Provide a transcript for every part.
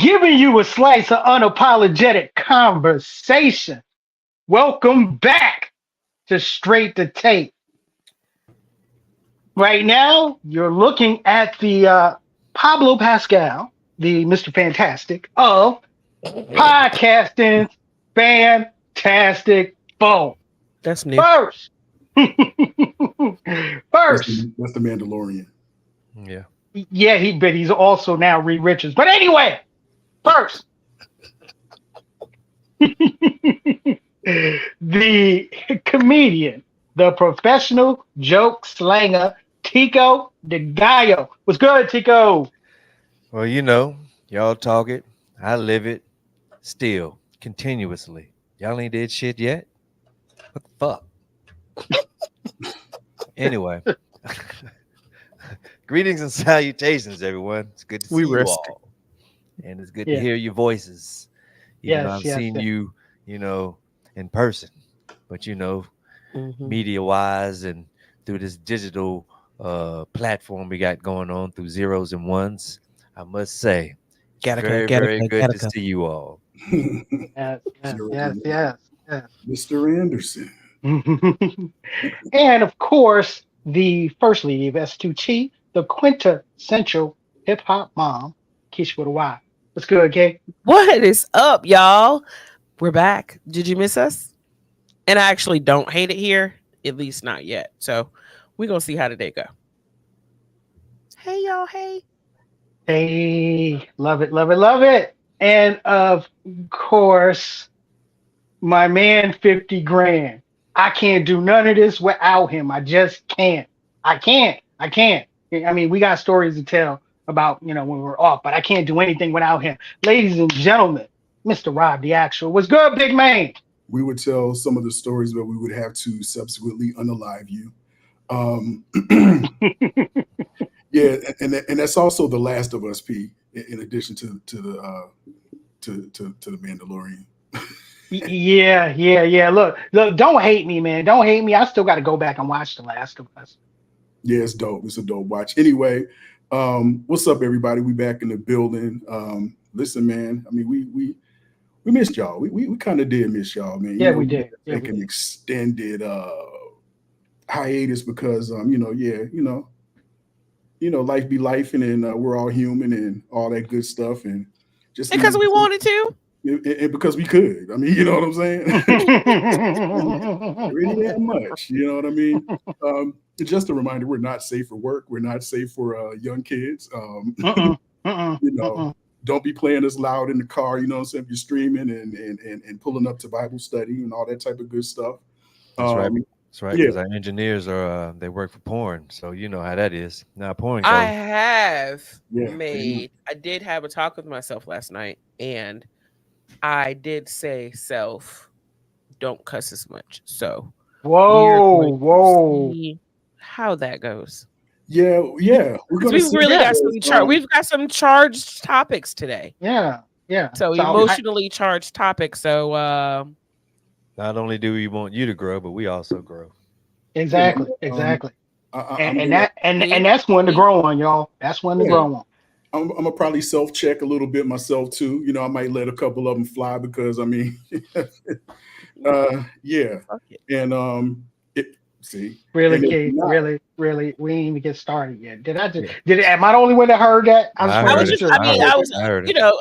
giving you a slice of unapologetic conversation. Welcome back to Straight to Tape. Right now, you're looking at the Pablo Pascal, the Mr. Fantastic of podcasting Fantastic Four. That's new. First, That's the Mandalorian. Yeah. Yeah, he's also now Reed Richards. But anyway, first, the comedian, the professional joke slanger, Tico de Gallo. What's good, Tico? Well, you know, y'all talk it, I live it, still, continuously. Y'all ain't did shit yet? What the fuck? Anyway. Greetings and salutations, everyone. It's good to see you all. And it's good to hear your voices. Even though I've seen you, in person. But, media-wise and through this digital platform we got going on through zeros and ones, I must say, very good to see you all. Yes. Mr. Anderson. And, of course, the first lady of S2T, the quintessential hip-hop mom, Keisha with a Y. What's good, Kay? What is up, y'all? We're back. Did you miss us? And I actually don't hate it here, at least not yet. So we're going to see how the day go. Hey, y'all. Hey, love it. And, of course, my man, 50 grand. I can't do none of this without him. I just can't. I can't. I mean, we got stories to tell about, when we're off, but I can't do anything without him. Ladies and gentlemen, Mr. Rob the Actual. What's good, big man? We would tell some of the stories, but we would have to subsequently unalive you. Yeah, and that's also The Last of Us, P, in addition to the Mandalorian. Yeah. Look, don't hate me, man. Don't hate me. I still got to go back and watch The Last of Us. Yeah, it's dope. It's a dope watch. Anyway, what's up, everybody? We back in the building. Listen, man. I mean, we missed y'all. We kind of did miss y'all, man. We did. Take an extended hiatus because life be life, and we're all human and all that good stuff, and just because we wanted to. And because we could. I mean, you know what I'm saying? Really that much. You know what I mean? Just a reminder, we're not safe for work. We're not safe for young kids. Don't be playing us loud in the car, you know what I'm saying? If you're streaming and pulling up to Bible study and all that type of good stuff. That's right. That's right. Because our engineers they work for porn. So you know how that is. Now porn goes. I did have a talk with myself last night, and I did say don't cuss as much. So whoa. See how that goes. Yeah. We've got some charged topics today. Yeah. So emotionally charged topics. So not only do we want you to grow, but we also grow. Exactly. And that's one to grow on, y'all. That's one to grow on. I'm gonna probably self-check a little bit myself too. I might let a couple of them fly because I mean, yeah. And really, Kate, really, we ain't even get started yet. Am I the only one that heard that? I was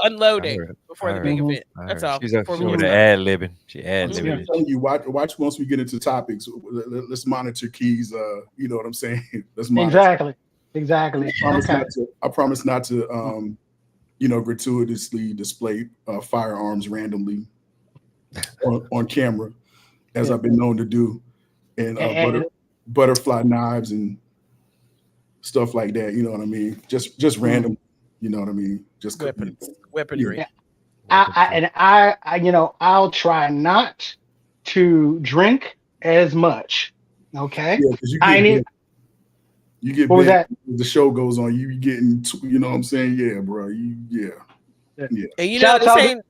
unloading before the big event. That's all. She's ad-libbing. She ad-libbing. I'm telling you, watch once we get into topics. Let's monitor keys. You know what I'm saying? Let's monitor. Exactly. I promise not to gratuitously display firearms randomly on camera, as I've been known to do, and butterfly knives and stuff like that. You know what I mean? Just random. You know what I mean? Just weaponry. Yeah. I'll try not to drink as much. Okay. Yeah, you get big, that? The show goes on. You getting, you know what I'm saying? Yeah, bro. Yeah. And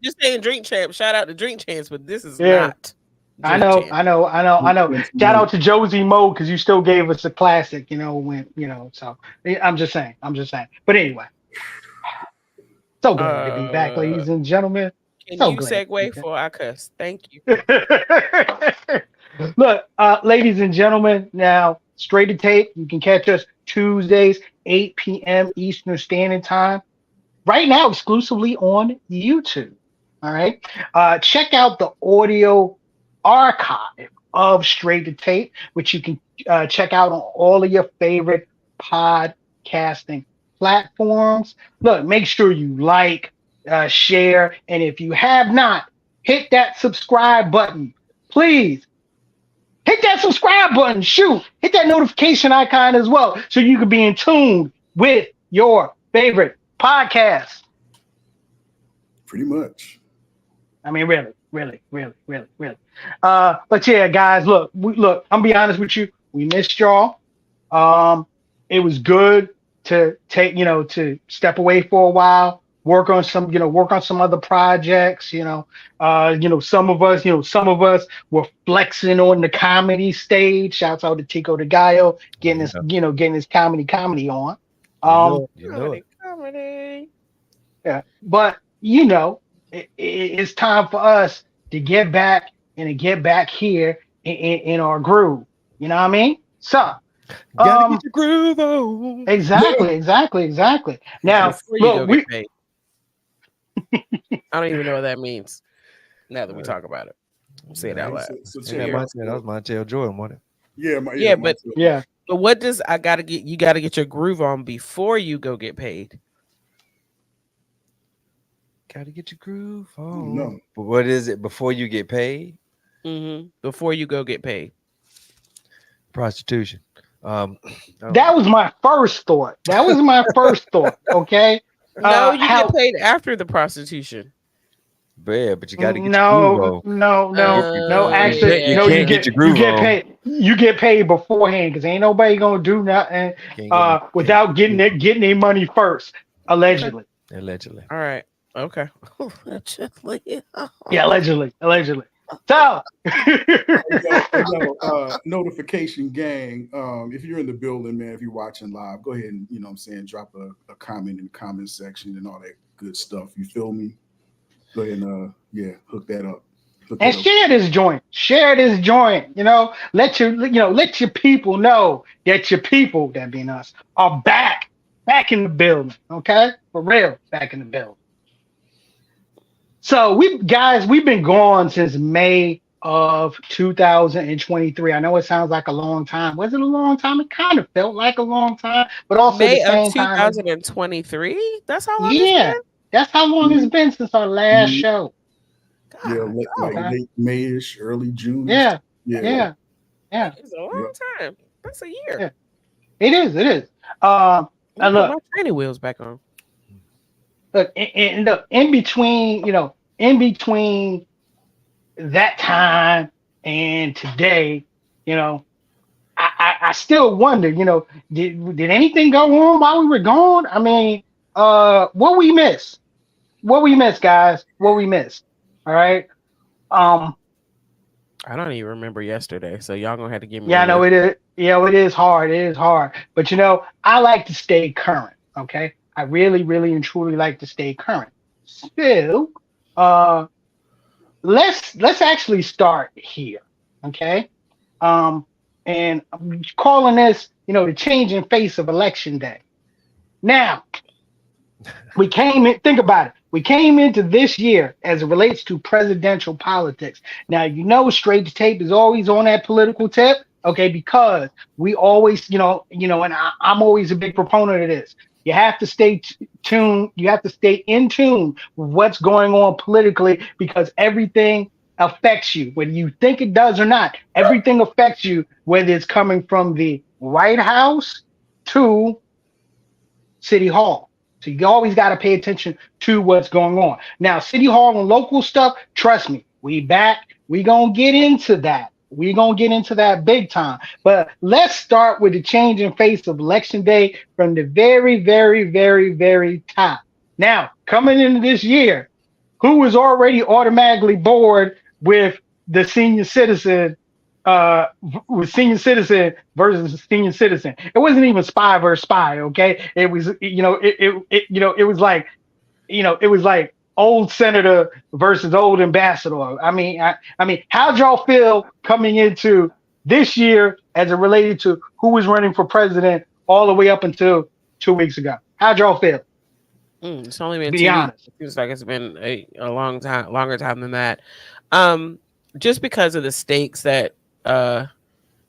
this ain't Drink Champs. Shout out to Drink Champs, but this is not. I know. Shout out to Josie Mo because you still gave us a classic. So I'm just saying. But anyway, So glad to be back, ladies and gentlemen. Can so you segue for our cuss? Thank you. Look, ladies and gentlemen, now Straight to Tape, you can catch us Tuesdays, 8 p.m. Eastern Standard Time. Right now, exclusively on YouTube. All right. Check out the audio archive of Straight to Tape, which you can check out on all of your favorite podcasting platforms. Look, make sure you like, share, and if you have not, hit that subscribe button. Please hit that subscribe button. Shoot, hit that notification icon as well, so you can be in tune with your favorite podcast. Pretty much. I mean, really. But yeah, guys, look, I'm gonna be honest with you. We missed y'all. It was good to take, to step away for a while, work on some other projects. Some of us were flexing on the comedy stage. Shouts out to Tico de Gallo getting his comedy on. Comedy. Yeah, but it's time for us to get back here in our groove. You know what I mean? So gotta get your groove on. Exactly. Now look, get paid. I don't even know what that means. Now that we talk about it, I'm saying it out loud. That was Montel Jordan, wasn't it? But what does you gotta get your groove on before you go get paid? Gotta get your groove on. No. But what is it before you get paid? Mm-hmm. Before you go get paid. Prostitution. That was my first thought. Okay. No, you get paid after the prostitution. Yeah, but you got to get your groove on. No. Actually, you get your groove on. You get paid beforehand because ain't nobody gonna do nothing without getting their money first. Allegedly. All right. Okay. Allegedly. Yeah, allegedly. So, notification gang. If you're in the building, man, if you're watching live, go ahead and drop a comment in the comment section and all that good stuff. You feel me? Go ahead and hook that up. Share this joint. Let your people know that your people, that being us, are back in the building. Okay, for real, back in the building. So we've been gone since May of 2023. I know it sounds like a long time. Was it a long time? It kind of felt like a long time, but also May at the same of 2023. That's how long. Yeah, that's how long it's been since our last show. God, late May-ish, early June. Yeah. It's a long time. That's a year. Yeah. It is. Look, put my training wheels back on. Look, in between that time and today, I still wonder, did anything go on while we were gone? I mean, what we miss, guys, what we missed. All right. I don't even remember yesterday, so y'all gonna have to give me. Yeah, I know it is. Yeah, it is hard. But I like to stay current. Okay. I really, really and truly like to stay current. So, let's actually start here, okay? And I'm calling this, the changing face of Election Day. Now, think about it. We came into this year as it relates to presidential politics. Now, Straight to Tape is always on that political tip, okay? Because we always, and I'm always a big proponent of this. You have to stay tuned. You have to stay in tune with what's going on politically because everything affects you, whether you think it does or not. Everything affects you, whether it's coming from the White House to City Hall. So you always got to pay attention to what's going on. Now, City Hall and local stuff, trust me, we back. We gonna get into that. We're going to get into that big time. But let's start with the change in face of Election Day from the very, very, very, very top. Now, coming into this year, who was already automatically bored with the senior citizen, versus senior citizen? It wasn't even spy versus spy, okay? It was, it was like it was like old senator versus old ambassador. I mean, how'd y'all feel coming into this year as it related to who was running for president all the way up until 2 weeks ago? How'd y'all feel? It's only been Be 2 honest. weeks. It feels like it's been a long time, longer time than that. Just because of the stakes that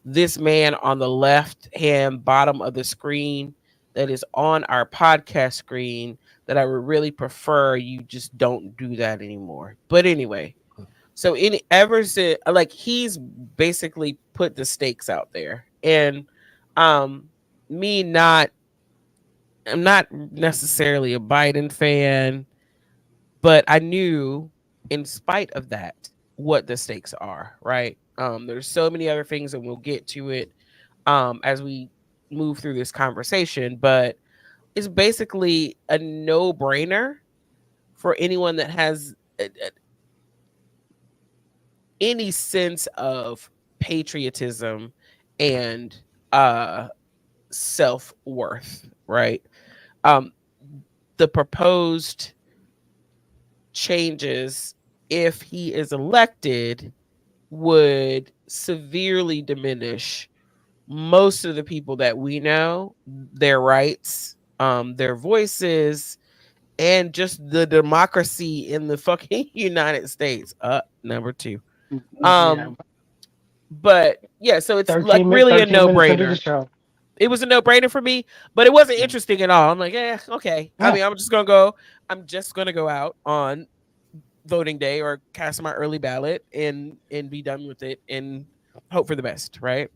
this man on the left-hand bottom of the screen that is on our podcast screen, that I would really prefer you just don't do that anymore. But anyway, so ever since, like, he's basically put the stakes out there, and I'm not necessarily a Biden fan, but I knew, in spite of that, what the stakes are, right? There's so many other things, and we'll get to it as we move through this conversation, but it's basically a no-brainer for anyone that has any sense of patriotism and self-worth, right? The proposed changes, if he is elected, would severely diminish most of the people that we know, their rights, their voices, and just the democracy in the fucking United States. Number 2. But yeah, so it's like really a no-brainer. It was a no-brainer for me, but it wasn't interesting at all. I'm like, okay. Yeah. I mean, I'm just gonna go out on voting day or cast my early ballot and be done with it and hope for the best, right?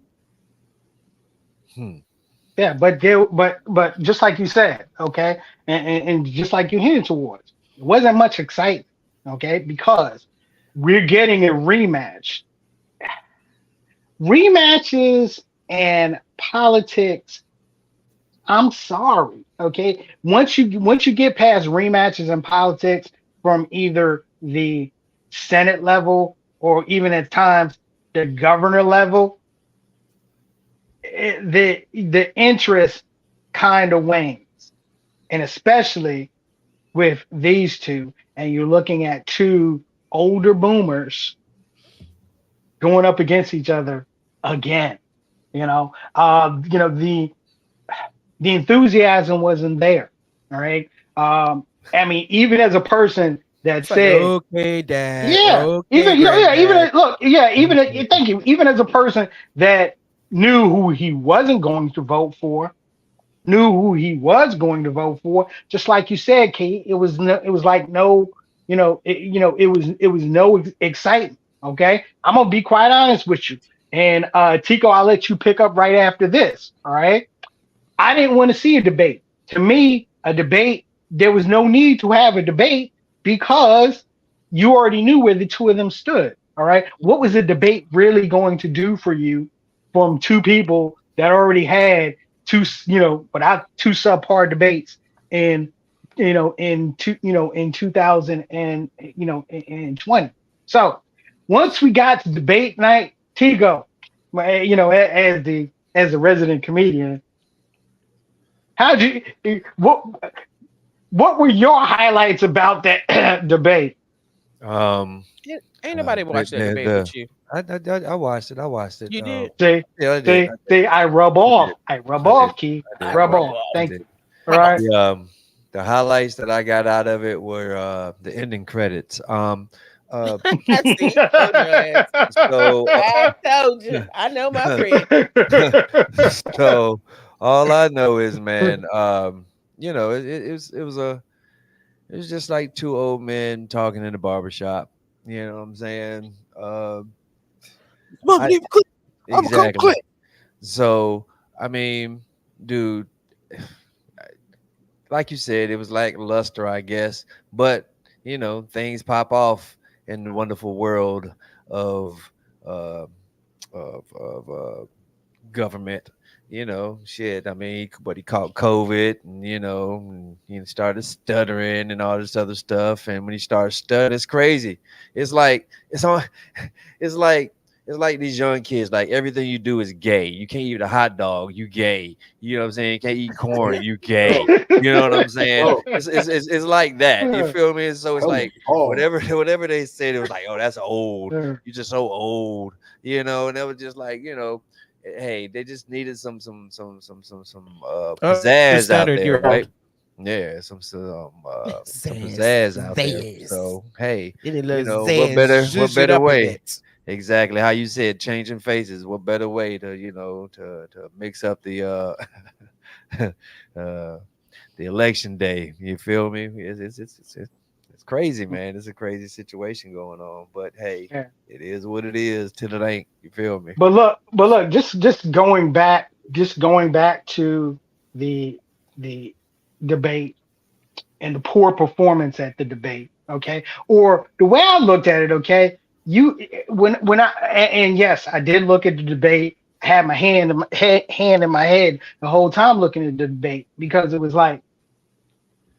Yeah, but just like you said, okay, and just like you hinted towards, it wasn't much excitement, okay, because we're getting a rematch. Rematches and politics, I'm sorry, okay. Once you get past rematches and politics from either the Senate level or even at times the governor level, the interest kind of wanes, and especially with these two, and you're looking at two older boomers going up against each other again. The enthusiasm wasn't there. All right. I mean, even as a person that said, okay, Dad. Yeah. Okay, thank you. Even as a person that knew who he wasn't going to vote for, knew who he was going to vote for, just like you said, Kate, it was no excitement. Okay. I'm gonna be quite honest with you. And Tico, I'll let you pick up right after this. All right. I didn't want to see a debate. To me, a debate, there was no need to have a debate because you already knew where the two of them stood. All right. What was the debate really going to do for you from two people that already had two subpar debates in 2020. So once we got to debate night, Tigo, as the resident comedian, what were your highlights about that debate? Ain't nobody watched that debate with you. I watched it. You did? I did. I rub off, Key. I rub off. Thank you. All right. The highlights that I got out of it were the ending credits. So I told you, I know my friend. So all I know is, man, it was just like two old men talking in the barbershop. You know what I'm saying? Exactly. So I mean, dude, like you said, it was like luster, I guess, but things pop off in the wonderful world of government. Shit. I mean, but he caught COVID, and he started stuttering and all this other stuff. And when he starts stuttering, it's crazy. It's like like these young kids, like everything you do is gay. You can't eat a hot dog, you gay. You know what I'm saying? You can't eat corn, you gay. You know what I'm saying? It's like that. You feel me? So it's like whatever they said, it was like, oh, that's old. You're just so old. You know, and they were just like, you know, hey, they just needed some pizzazz out there, right? Yeah, some pizzazz out there. So hey, you know, what better way? Exactly how you said, changing faces. What better way to, you know, to mix up the the election day? You feel me? It's crazy, man. It's a crazy situation going on. But hey, it is what it is till it ain't. You feel me? But look, just going back to the debate and the poor performance at the debate, okay? Or the way I looked at it, okay? Yes, I did look at the debate. I had my hand in my head the whole time looking at the debate, because it was like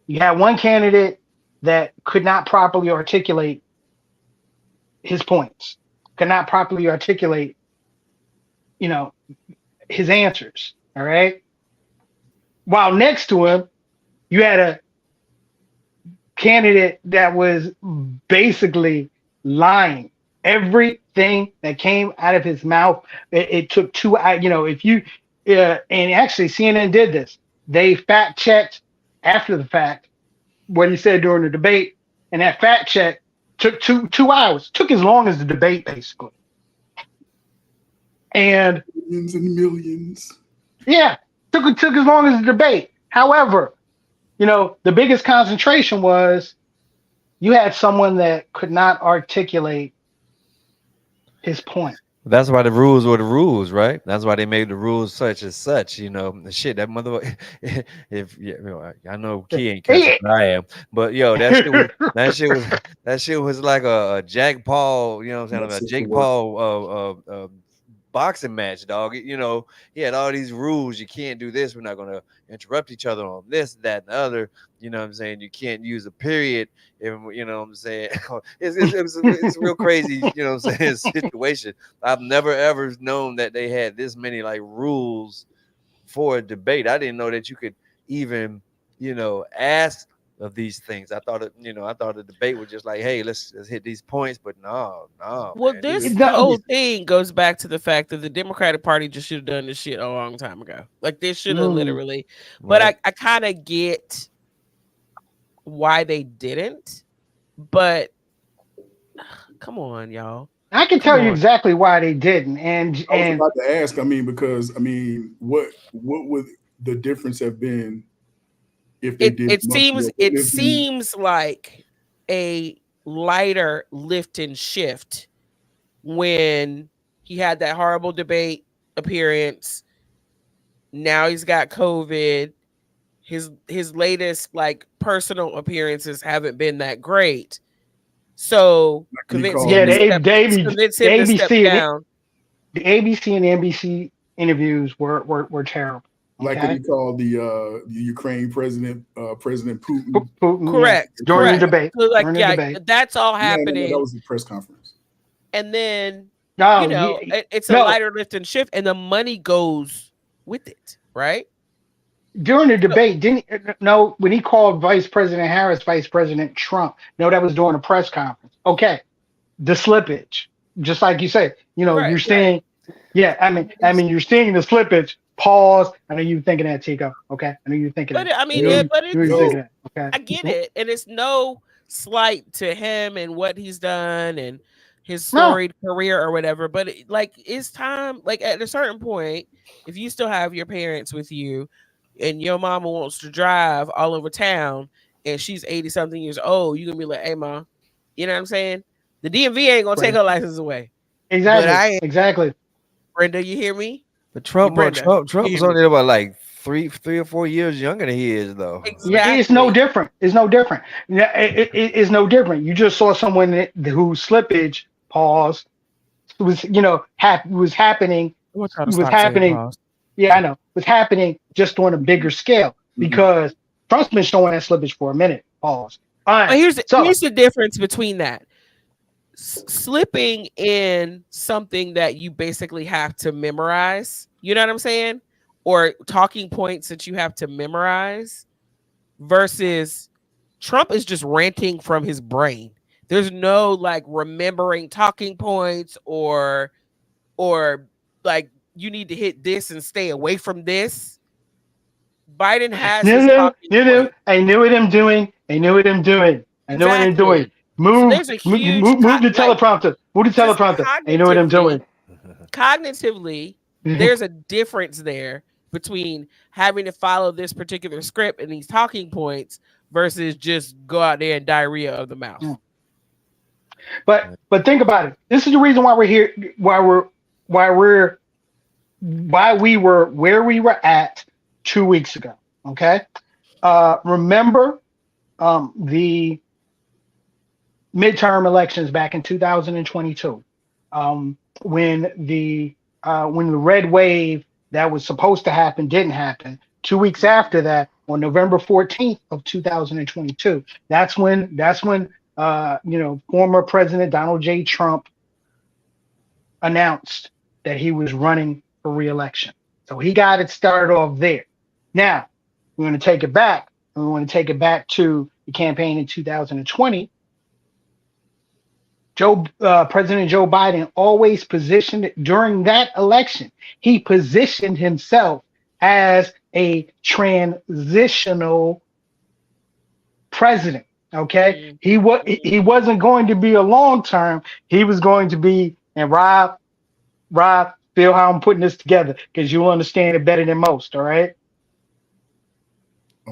you had one candidate that could not properly articulate his points, could not properly articulate, you know, his answers. All right. While next to him, you had a candidate that was basically lying. Everything that came out of his mouth, it took 2 hours. You know, if you, and actually CNN did this. They fact checked after the fact what he said during the debate, and that fact check took two hours. Took as long as the debate, basically. And millions and millions. Yeah, took as long as the debate. However, you know, the biggest concentration was you had someone that could not articulate his point. That's why the rules were the rules, right? That's why they made the rules such as such. You know, the shit that motherfucker. If you know, I know Key ain't cussing, but I am. But yo, that shit was like a Jack Paul. You know what I'm saying? A Jake Paul boxing match, dog. You know, he had all these rules. You can't do this. We're not gonna interrupt each other on this, that, and the other. You know what I'm saying? You can't use a period. If, you know what I'm saying? It's real crazy, you know what I'm saying, situation. I've never ever known that they had this many like rules for a debate. I didn't know that you could even, you know, ask of these things. I thought the debate was just like, hey, let's hit these points, but no. Well, man, the whole thing goes back to the fact that the Democratic Party just should have done this shit a long time ago. Like they should have literally. But right. I kind of get why they didn't, but come on, y'all. I can tell you exactly why they didn't. And I was about to ask, because what would the difference have been if they did? It seems like a lighter lift and shift when he had that horrible debate appearance. Now he's got COVID. His latest like personal appearances haven't been that great. So convince him to step down. The ABC and NBC interviews were terrible. Like what he called the Ukraine president, President Putin. Correct. During the debate. So debate. That's all happening. No, that was the press conference. And then it's a lighter lift and shift, and the money goes with it, right? During the debate, when he called Vice President Harris Vice President Trump, that was during a press conference. Okay, the slippage, just like you said, you're seeing, you're seeing the slippage. Pause. I know you're thinking that, Tico. Okay, I know you're thinking that. I get it, and it's no slight to him and what he's done and his storied career or whatever. But it's time. Like at a certain point, if you still have your parents with you, and your mama wants to drive all over town, and she's 80-something years old, you're gonna be like, "Hey, mom," you know what I'm saying? The DMV ain't gonna take her license away. Exactly. Brenda, you hear me? But Trump was only about like three or 4 years younger than he is, though. Exactly. It's no different. It's no different. It's no different. You just saw someone whose slippage was happening. Yeah, I know. Was happening just on a bigger scale because Trump's been showing that slippage for a minute. Pause. All right. Here's the difference between that. slipping in something that you basically have to memorize, you know what I'm saying? Or talking points that you have to memorize versus Trump is just ranting from his brain. There's no like remembering talking points or like you need to hit this and stay away from this. Biden has his talking points. I knew what I'm doing. I know what I'm doing. Move, so move the teleprompter. Move the teleprompter. I know what I'm doing. Cognitively, there's a difference there between having to follow this particular script and these talking points versus just go out there and diarrhea of the mouth. But think about it. This is the reason why we're here. Why we were where we were at 2 weeks ago. Okay. Remember the midterm elections back in 2022, when the red wave that was supposed to happen didn't happen. 2 weeks after that, on November 14th of 2022, that's when former President Donald J. Trump announced that he was running for re-election. So he got it started off there. Now we're going to take it back. We want to take it back to the campaign in 2020. President Joe Biden always positioned during that election. He positioned himself as a transitional president. Okay, he wasn't going to be a long term. He was going to be, and Rob, feel how I'm putting this together because you'll understand it better than most. All right.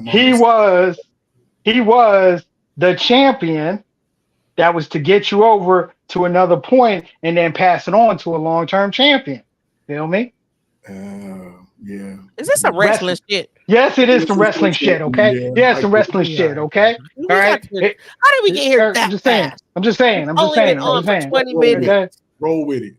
He was the champion that was to get you over to another point and then pass it on to a long-term champion. Feel me? Yeah. Is this some wrestling shit? Yes, it is some wrestling shit, okay? Yeah, some wrestling shit, okay? All right. How did we get here that fast? I'm just saying. For 20 minutes. Okay? Roll with it.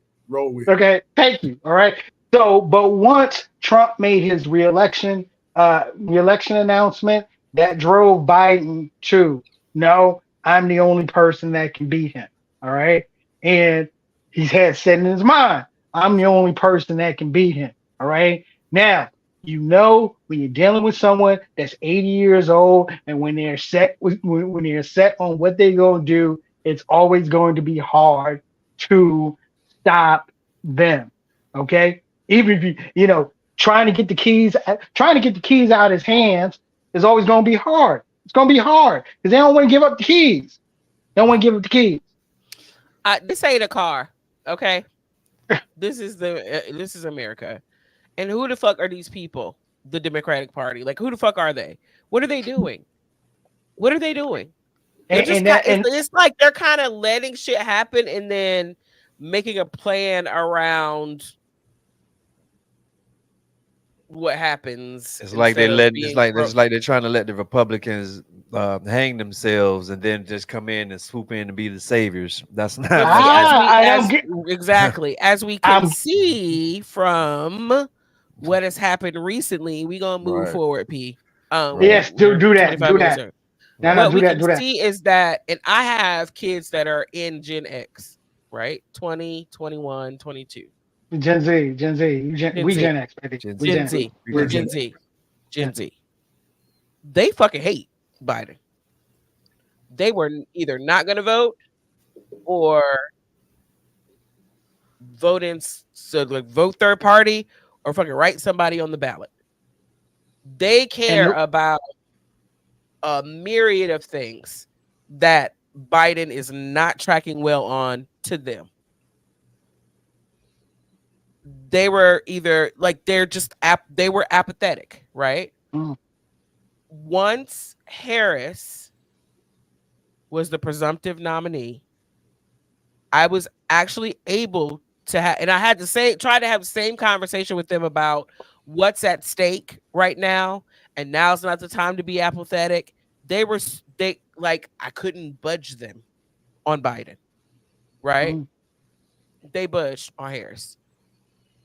Okay, thank you. All right. So, but once Trump made his re-election announcement, that drove Biden to, no, I'm the only person that can beat him. All right. And he's had set in his mind, I'm the only person that can beat him. All right. Now, when you're dealing with someone that's 80 years old and when they're set on what they're going to do, it's always going to be hard to stop them. Okay. Even if trying to get the keys out of his hands is always going to be hard. It's going to be hard because they don't want to give up the keys. This ain't a car. Okay. This is America. And who the fuck are these people? The Democratic Party. Like, who the fuck are they? What are they doing? It's like they're kind of letting shit happen and then making a plan around what happens. It's like they're trying to let the Republicans hang themselves and then just come in and swoop in and be the saviors. That's not exactly as we can see from what has happened recently. We gonna move forward, P. Yes, do that. What we can see is that, and I have kids that are in Gen X, right? 20, 21, 22. Gen Z. We Gen X, baby. Gen Z. They fucking hate Biden. They were either not going to vote or vote third party or fucking write somebody on the ballot. They care about a myriad of things that Biden is not tracking well on to them. They were either like they were apathetic, right? Once Harris was the presumptive nominee, I was actually able to have, and I had to try to have the same conversation with them about what's at stake right now, and now's not the time to be apathetic. They I couldn't budge them on Biden, right? They budged on Harris.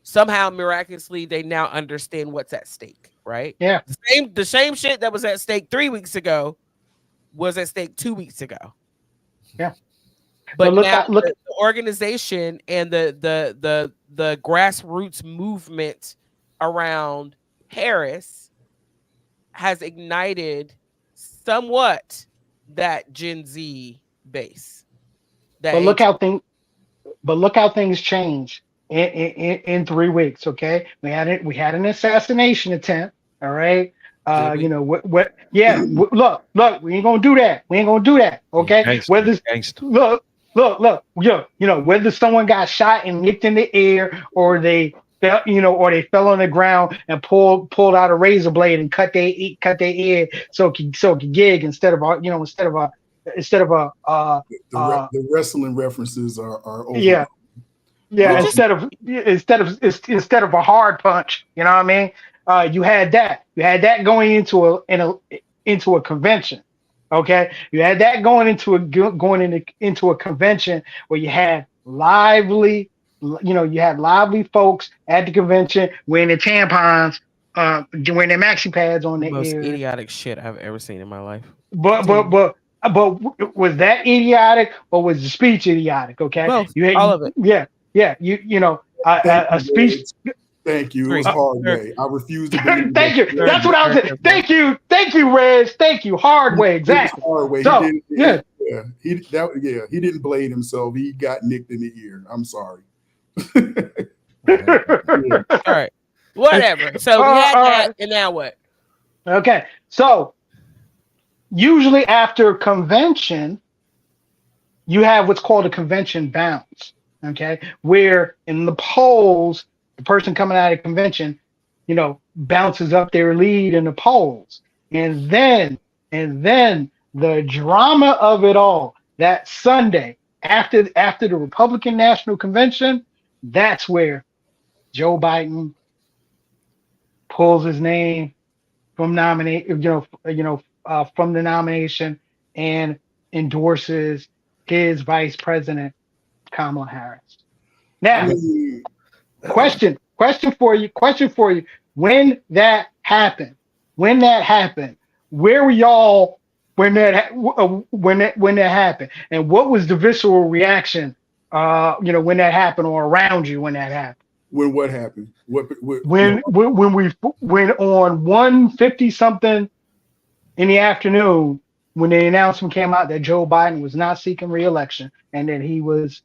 Somehow, miraculously, they now understand what's at stake, right? Yeah. The same shit that was at stake 3 weeks ago was at stake 2 weeks ago. Yeah. But now the organization and the grassroots movement around Harris has ignited somewhat that Gen Z base. But look how things changed in 3 weeks. Okay, we had an assassination attempt. All right. You know what? Yeah. Look. We ain't gonna do that. Okay. Whether look. You know whether someone got shot and nicked in the air, or they fell, or they fell on the ground and pulled out a razor blade and cut their ear so it could gig instead of a the wrestling references are over. Yeah. Instead of a hard punch, you know what I mean? You had that going into a convention. Okay, you had that going into a convention where you had lively folks at the convention wearing their tampons, wearing their maxi pads on their ears. Most idiotic shit I've ever seen in my life. But was that idiotic, or was the speech idiotic? Okay, all of it. Yeah. A speech. Thank you. It was hard way. I refuse to believe. Thank you. That's what I was saying. Thank you, Reg. Thank you. Hard way. Exactly. Hard way. So, he didn't blade himself. He got nicked in the ear. I'm sorry. All right. Whatever. So we had that, and now what? Okay. So usually after convention, you have what's called a convention bounce. Okay, where in the polls, the person coming out of convention, bounces up their lead in the polls, and then the drama of it all that Sunday after the Republican National Convention, that's where Joe Biden pulls his name from from the nomination and endorses his vice president, Kamala Harris. Now, question for you. When that happened, where were y'all when that happened, and what was the visceral reaction? When that happened, or around you when that happened. When what happened? When on 1:50 something in the afternoon, when the announcement came out that Joe Biden was not seeking re-election and that he was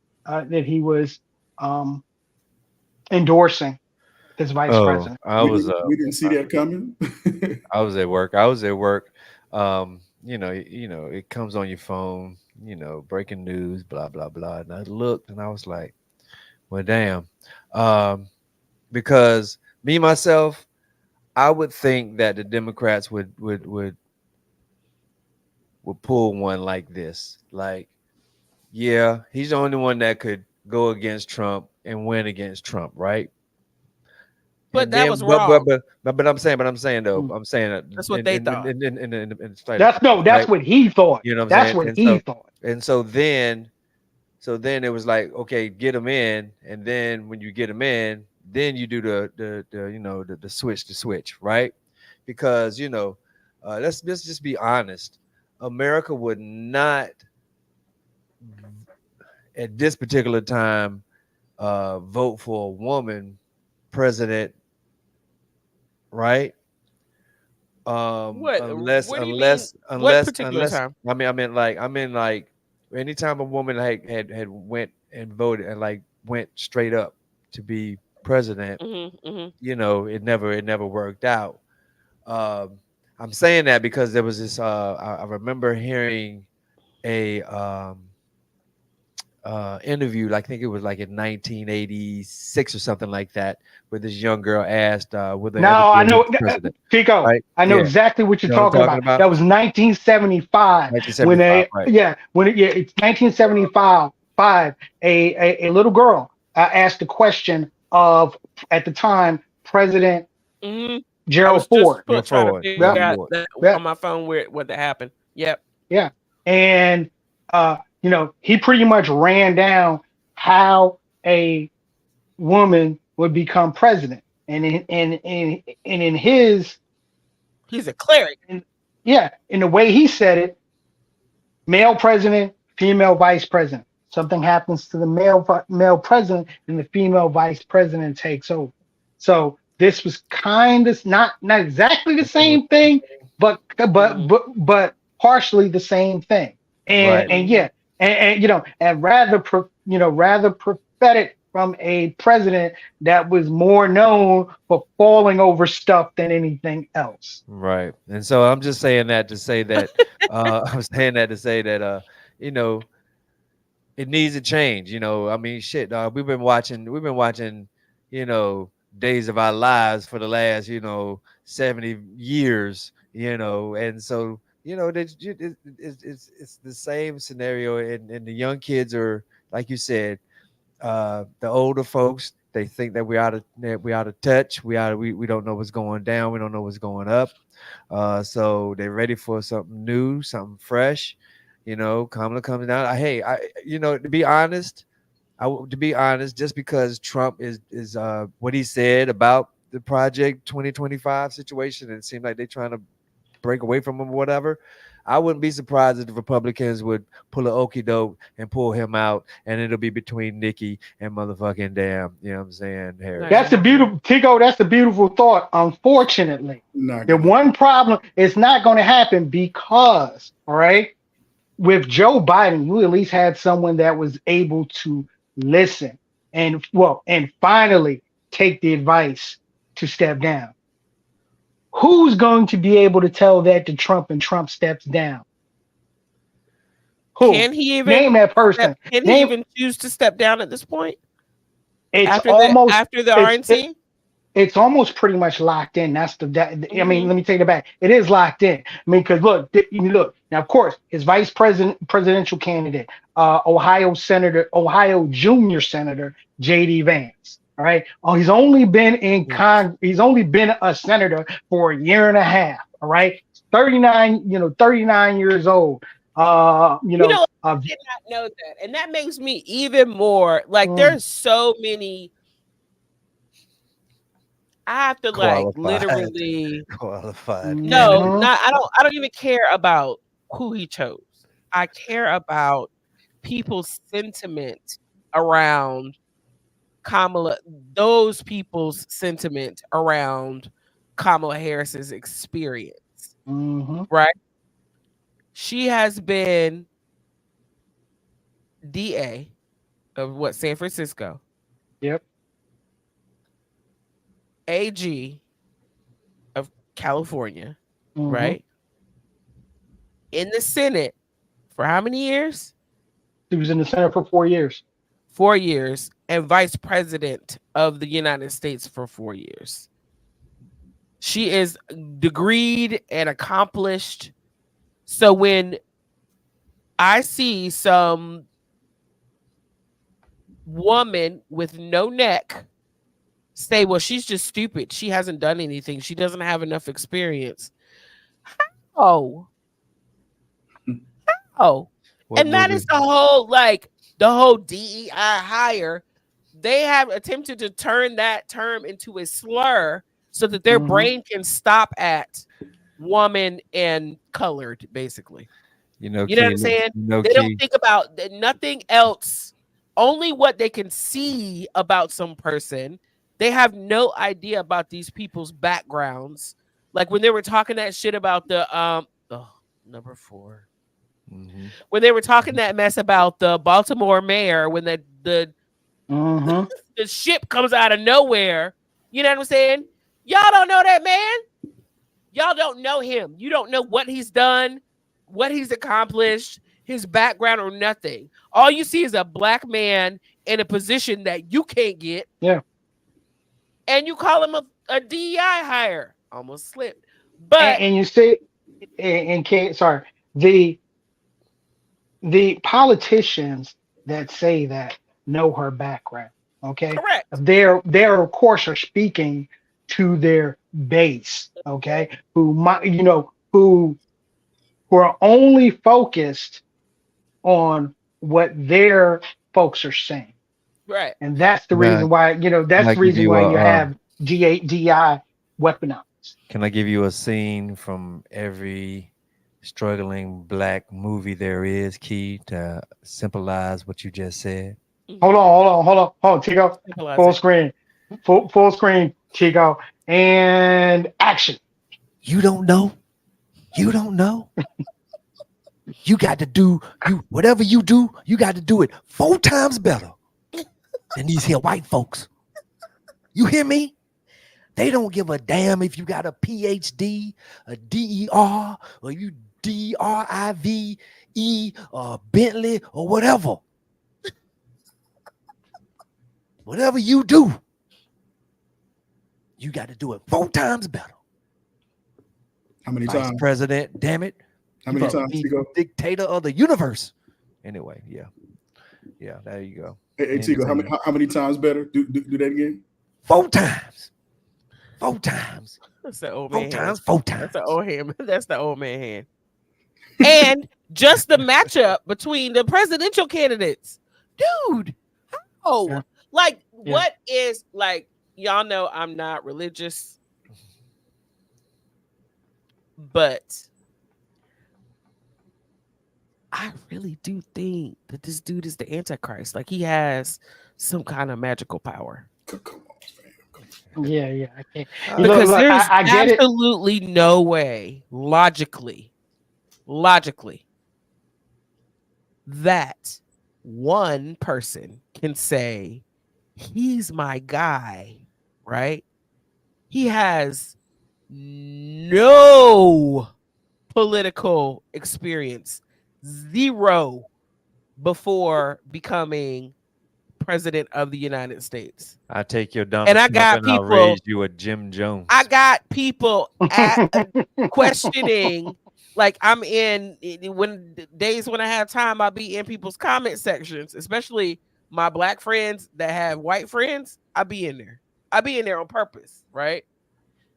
endorsing his vice president. We didn't see that coming. I was at work. It comes on your phone, breaking news, blah, blah, blah. And I looked and I was like, well, damn. Because me, myself, I would think that the Democrats would pull one like this. Like, yeah, he's the only one that could go against Trump and win against Trump, right? But that was wrong. But I'm saying though, that's what they thought. That's what he thought. You know what I'm saying? That's what he thought. And so then it was like, okay, get him in, and then when you get him in, then you do the switch, right? Because let's just be honest. America would not at this particular time vote for a woman president, right? Unless I mean like anytime a woman had went and voted and like went straight up to be president, it never worked out. I'm saying that because there was this I remember hearing a interview, I think it was like in 1986 or something like that, where this young girl asked whether I know Pico, right? I know exactly what you're talking about. That was 1975 when it's 1975 a little girl asked the question of, at the time, President Gerald Ford. On my phone what that happened. Yep. Yeah. And he pretty much ran down how a woman would become president, and in his, he's a cleric. In the way he said it, male president, female vice president. Something happens to the male president, and the female vice president takes over. So this was kind of not exactly the same thing, but partially the same thing. And rather prophetic from a president that was more known for falling over stuff than anything else. Right. And so I'm just saying that to say that I'm saying that to say that it needs to change. I mean, shit, we've been watching, Days of Our Lives for the last, 70 years, and so, it's the same scenario, and the young kids are, like you said, the older folks, they think that we out of touch. We don't know what's going down. We don't know what's going up. So they're ready for something new, something fresh. Kamala comes down. To be honest, just because Trump is what he said about the Project 2025 situation, and it seemed like they're trying to break away from him or whatever, I wouldn't be surprised if the Republicans would pull an okie doke and pull him out, and it'll be between Nikki and motherfucking damn, you know what I'm saying, Harris. That's the beautiful Tico. That's the beautiful thought. Unfortunately, the one problem is not going to happen because, all right, with Joe Biden, you at least had someone that was able to listen and finally take the advice to step down. Who's going to be able to tell that to Trump and Trump steps down? Who? Can he even name that person? Can he even choose to step down at this point? It's after the RNC? It's almost pretty much locked in. I mean, let me take it back. It is locked in. I mean, because look now. Of course, his presidential candidate, Ohio junior senator J.D. Vance. All right. Oh, he's only been he's only been a senator for a year and a half. All right. 39 years old. I did not know that. And that makes me even more like there's so many. I have to literally qualified. No, I don't even care about who he chose. I care about people's sentiment around Kamala, those people's sentiment around Kamala Harris's experience, right? She has been DA of San Francisco. Yep. AG of California, right? In the Senate for how many years? She was in the Senate for 4 years. 4 years, and vice president of the United States for 4 years. She is degreed and accomplished. So when I see some woman with no neck say, well, she's just stupid, she hasn't done anything, she doesn't have enough experience. How? And that is the whole DEI hire. They have attempted to turn that term into a slur so that their brain can stop at woman and colored, basically. You know what I'm saying? They don't think about nothing else, only what they can see about some person. They have no idea about these people's backgrounds. Like when they were talking that shit about the number 4. When they were talking that mess about the Baltimore mayor, when the ship comes out of nowhere, you know what I'm saying? Y'all don't know that man. Y'all don't know him. You don't know what he's done, what he's accomplished, his background, or nothing. All you see is a black man in a position that you can't get. Yeah. And you call him a DEI hire. Almost slipped. But and you see, the politicians that say that know her background. Okay. Correct. They're of course are speaking to their base. Okay. Who are only focused on what their folks are saying. Right. And that's the reason why, that's the reason why you have DEI weaponized. Can I give you a scene from every struggling black movie there is, Key, to symbolize what you just said? Hold on, Tico. Full screen. Full screen, Tico. And action. You don't know? You don't know? You got to do whatever you do, you got to do it 4 times better than these here white folks. You hear me? They don't give a damn if you got a PhD, a DER, or you DRIVE, or Bentley, or whatever. Whatever you do, you got to do it 4 times better. How many Vice times? President, damn it. How many times you go? Dictator of the universe. Anyway, yeah. Yeah, there you go. Hey, Tigo, how many times better? Do that again? 4 times. 4 times. That's the old 4 man. times, 4 times. That's the old hand. That's the old man hand. And just the matchup between the presidential candidates. Dude. Oh, yeah. Like, yeah. What is, like, y'all know I'm not religious, but I really do think that this dude is the Antichrist. Like, he has some kind of magical power. Come on, man. Yeah, I can't. Because there's absolutely no way, logically, that one person can say, he's my guy, right? He has no political experience, 0, before becoming president of the United States. I take your Donald and I got Trump people. I'll raise you a Jim Jones. I got people questioning. Like, I'm in days when I have time, I'll be in people's comment sections, especially my black friends that have white friends. I'll be in there. I'll be in there on purpose, right?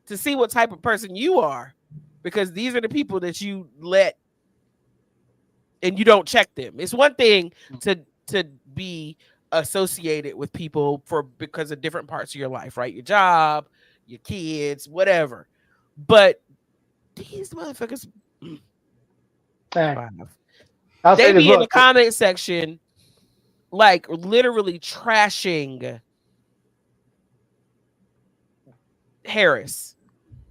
To see what type of person you are, because these are the people that you let and you don't check them. It's one thing to be associated with people because of different parts of your life, right? Your job, your kids, whatever. But these motherfuckers, they be in the comment section, like, literally trashing Harris.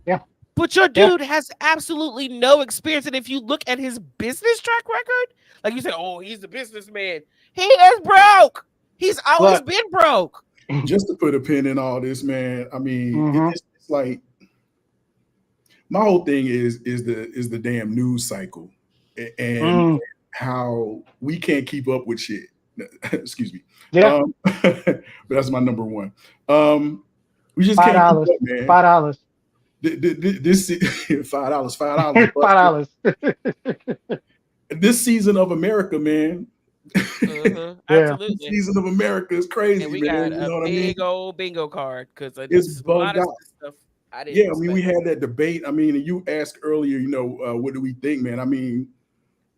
Yeah. But your dude has absolutely no experience. And if you look at his business track record, like you said, oh, he's a businessman. He is broke. He's always been broke. Just to put a pin in all this, man. I mean, it's like, my whole thing is the damn news cycle and how we can't keep up with shit. Excuse me. Yeah. But that's my number one. We just $5, can't keep up, man. $5. This $5. This season of America, man. Absolutely. This season of America is crazy. And we man. got a big old bingo card because it's bugged out. Stuff I mean, we had that debate. I mean, you asked earlier, what do we think, man? I mean,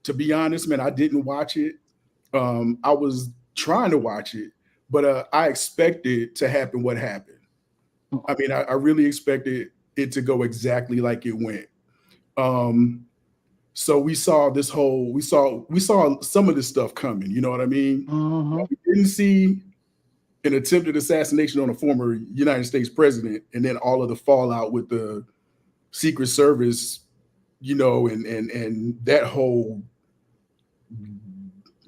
to be honest, man, I didn't watch it. I was trying to watch it, but I expected to happen what happened. I mean, I really expected it to go exactly like it went. So we saw this whole, we saw some of this stuff coming, you know what I mean? We didn't see an attempted assassination on a former United States president, and then all of the fallout with the Secret Service, and that whole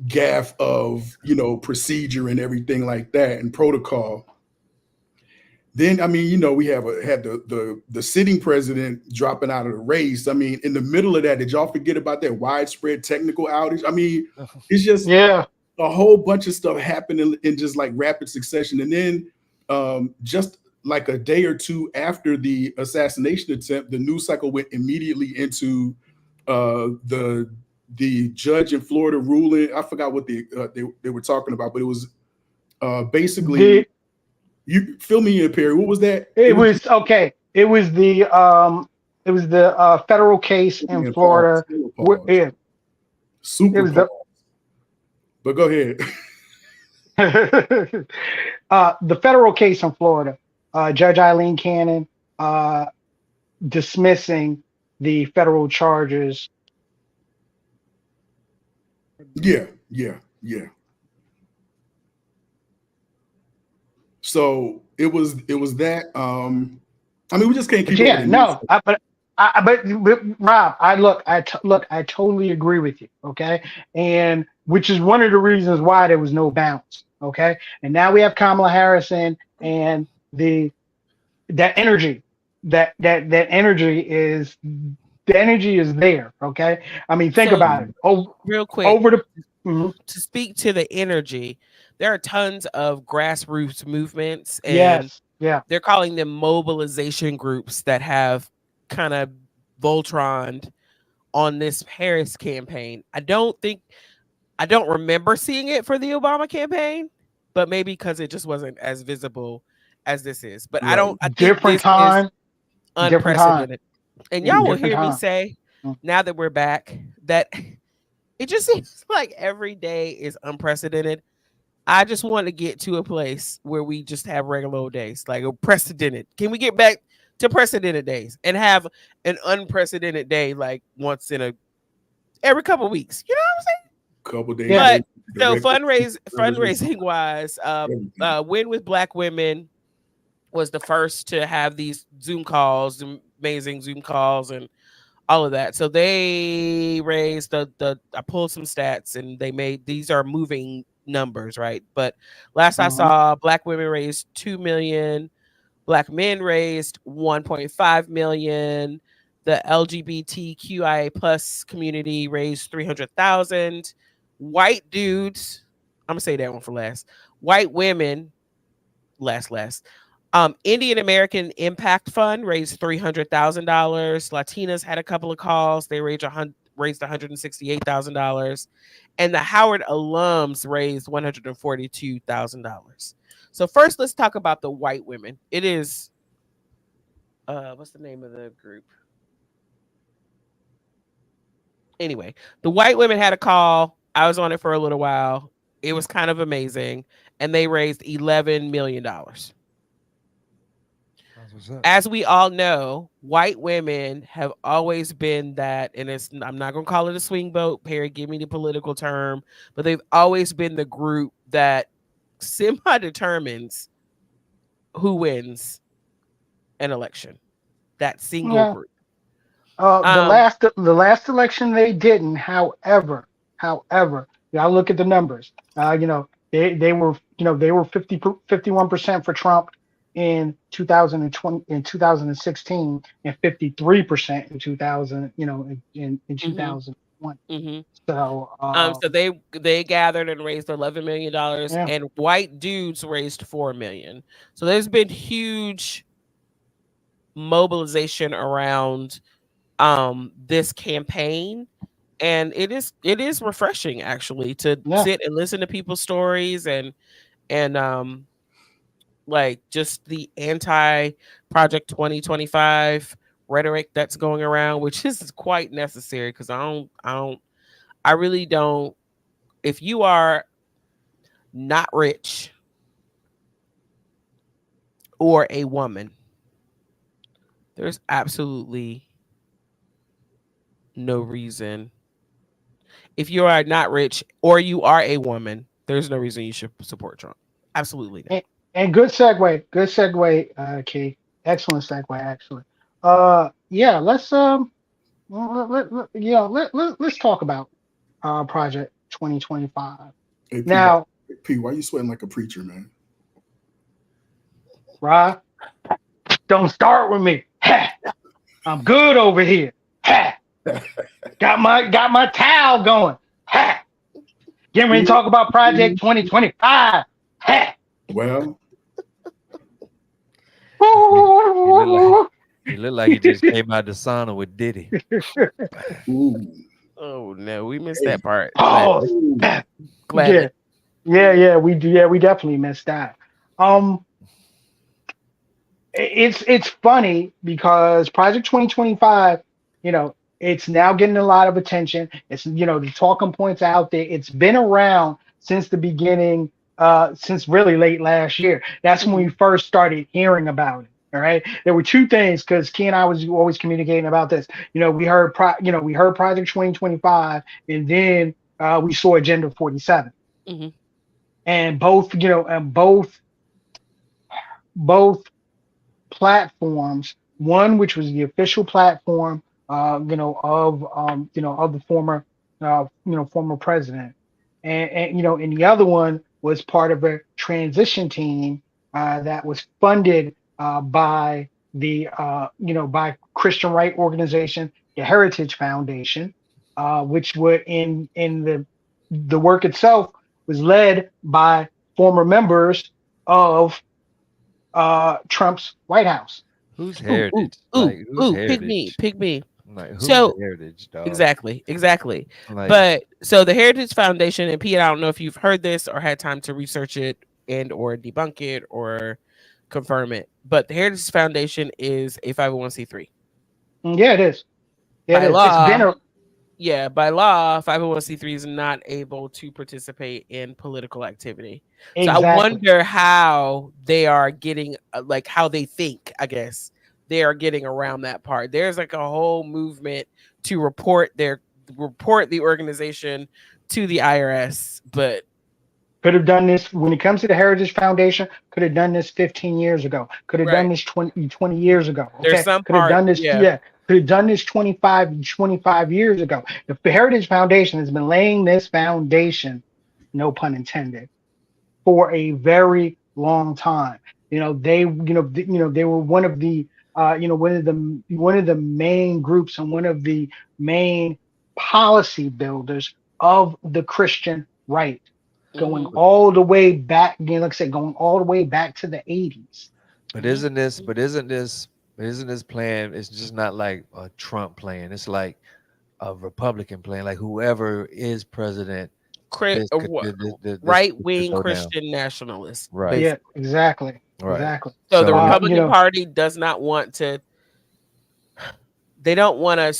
gaffe of, procedure and everything like that and protocol. Then, I mean, we had the sitting president dropping out of the race. I mean, in the middle of that, did y'all forget about that widespread technical outage? I mean, it's just a whole bunch of stuff happening in just like rapid succession. And then just like a day or two after the assassination attempt, the news cycle went immediately into the judge in Florida ruling. I forgot what they were talking about, but it was basically. You fill me in, Perry. What was that? It was the federal case in Florida. Super. But go ahead. The federal case in Florida, Judge Eileen Cannon dismissing the federal charges Yeah. So it was that. I mean, we just can't keep. Yeah, no, but Rob, I totally agree with you. Okay, and which is one of the reasons why there was no bounce. Okay, and now we have Kamala Harris in, and that energy, that energy is there. Okay, I mean, think about it. Oh, real quick, over the to speak to the energy, there are tons of grassroots movements, and they're calling them mobilization groups that have kind of Voltroned on this Harris campaign. I don't remember seeing it for the Obama campaign, but maybe because it just wasn't as visible as this is. But I think different time, unprecedented. And y'all will hear me say, now that we're back, that it just seems like every day is unprecedented. I just want to get to a place where we just have regular old days, like precedented. Can we get back to precedented days and have an unprecedented day like once in every couple of weeks? You know what I'm saying? Couple days. Yeah. So fundraising wise, Win with Black Women was the first to have these Zoom calls, amazing Zoom calls, and all of that. So they raised I pulled some stats, and these are moving numbers, right? But last I saw, Black women raised 2 million, Black men raised 1.5 million, the LGBTQIA plus community raised 300,000, white dudes, I'm gonna say that one for last, white women last Indian American Impact Fund raised $300,000. Latinas had a couple of calls. They raised $168,000. And the Howard alums raised $142,000. So first, let's talk about the white women. It is, what's the name of the group? Anyway, the white women had a call. I was on it for a little while. It was kind of amazing. And they raised $11 million. As we all know, white women have always been that, and I'm not going to call it a swing vote, Perry, give me the political term, but they've always been the group that semi-determines who wins an election. That single group. The last election they didn't. However, y'all look at the numbers. They were 51% for Trump in 2016 and 53% in 2000, in 2001. So they gathered and raised $11 million, and white dudes raised $4 million. So there's been huge mobilization around this campaign, and it is refreshing actually to sit and listen to people's stories and like just the anti-Project 2025 rhetoric that's going around, which is quite necessary, because I really don't. If you are not rich or a woman, there's absolutely no reason. If you are not rich or you are a woman, there's no reason you should support Trump. Absolutely not. And good segue, Key. Excellent segue, actually. Let's talk about Project 2025. Hey, P, now, P, why are you sweating like a preacher, man? Rob, don't start with me. I'm good over here. Got my towel going. Getting ready to talk about Project 2025. Well, he looked like he just came out the sauna with Diddy. Oh no, we missed that part. Oh, Glad. Yeah, we do. Yeah, we definitely missed that. It's funny because Project 2025, it's now getting a lot of attention. It's, the talking points out there. It's been around since the beginning, since really late last year. That's when we first started hearing about it. All right. There were two things, because Key and I was always communicating about this. We heard Project 2025, and then we saw Agenda 47. Mm-hmm. And both platforms, one which was the official platform, of the former president, and the other one was part of a transition team that was funded by the by Christian right organization, the Heritage Foundation, which would in the work itself was led by former members of Trump's White House. Who's heritage? Who's heritage? Pick me. Like, who's So heritage, dog? Exactly. Like, but so the Heritage Foundation, and Pete, I don't know if you've heard this or had time to research it and or debunk it or confirm it, but the Heritage Foundation is a 501c3. Yeah, it is. Yeah, by law, by law, 501c3 is not able to participate in political activity. Exactly. So I wonder how they are getting, like how they think, I guess, they are getting around that part. There's like a whole movement to report the organization to the IRS, but could have done this when it comes to the Heritage Foundation, could have done this 15 years ago, could have done this 20 years ago. Okay? There's some could have done this, could have done this 25 years ago. If the Heritage Foundation has been laying this foundation, no pun intended, for a very long time. They were one of the one of the main groups and one of the main policy builders of the Christian right, going all the way back, like I said, going all the way back to the 80s. But isn't this plan? It's just not like a Trump plan. It's like a Republican plan. Like whoever is president, right-wing Christian nationalist. Right. Basically. Yeah, exactly. Right. Exactly. So the Republican Party does not want to. They don't want to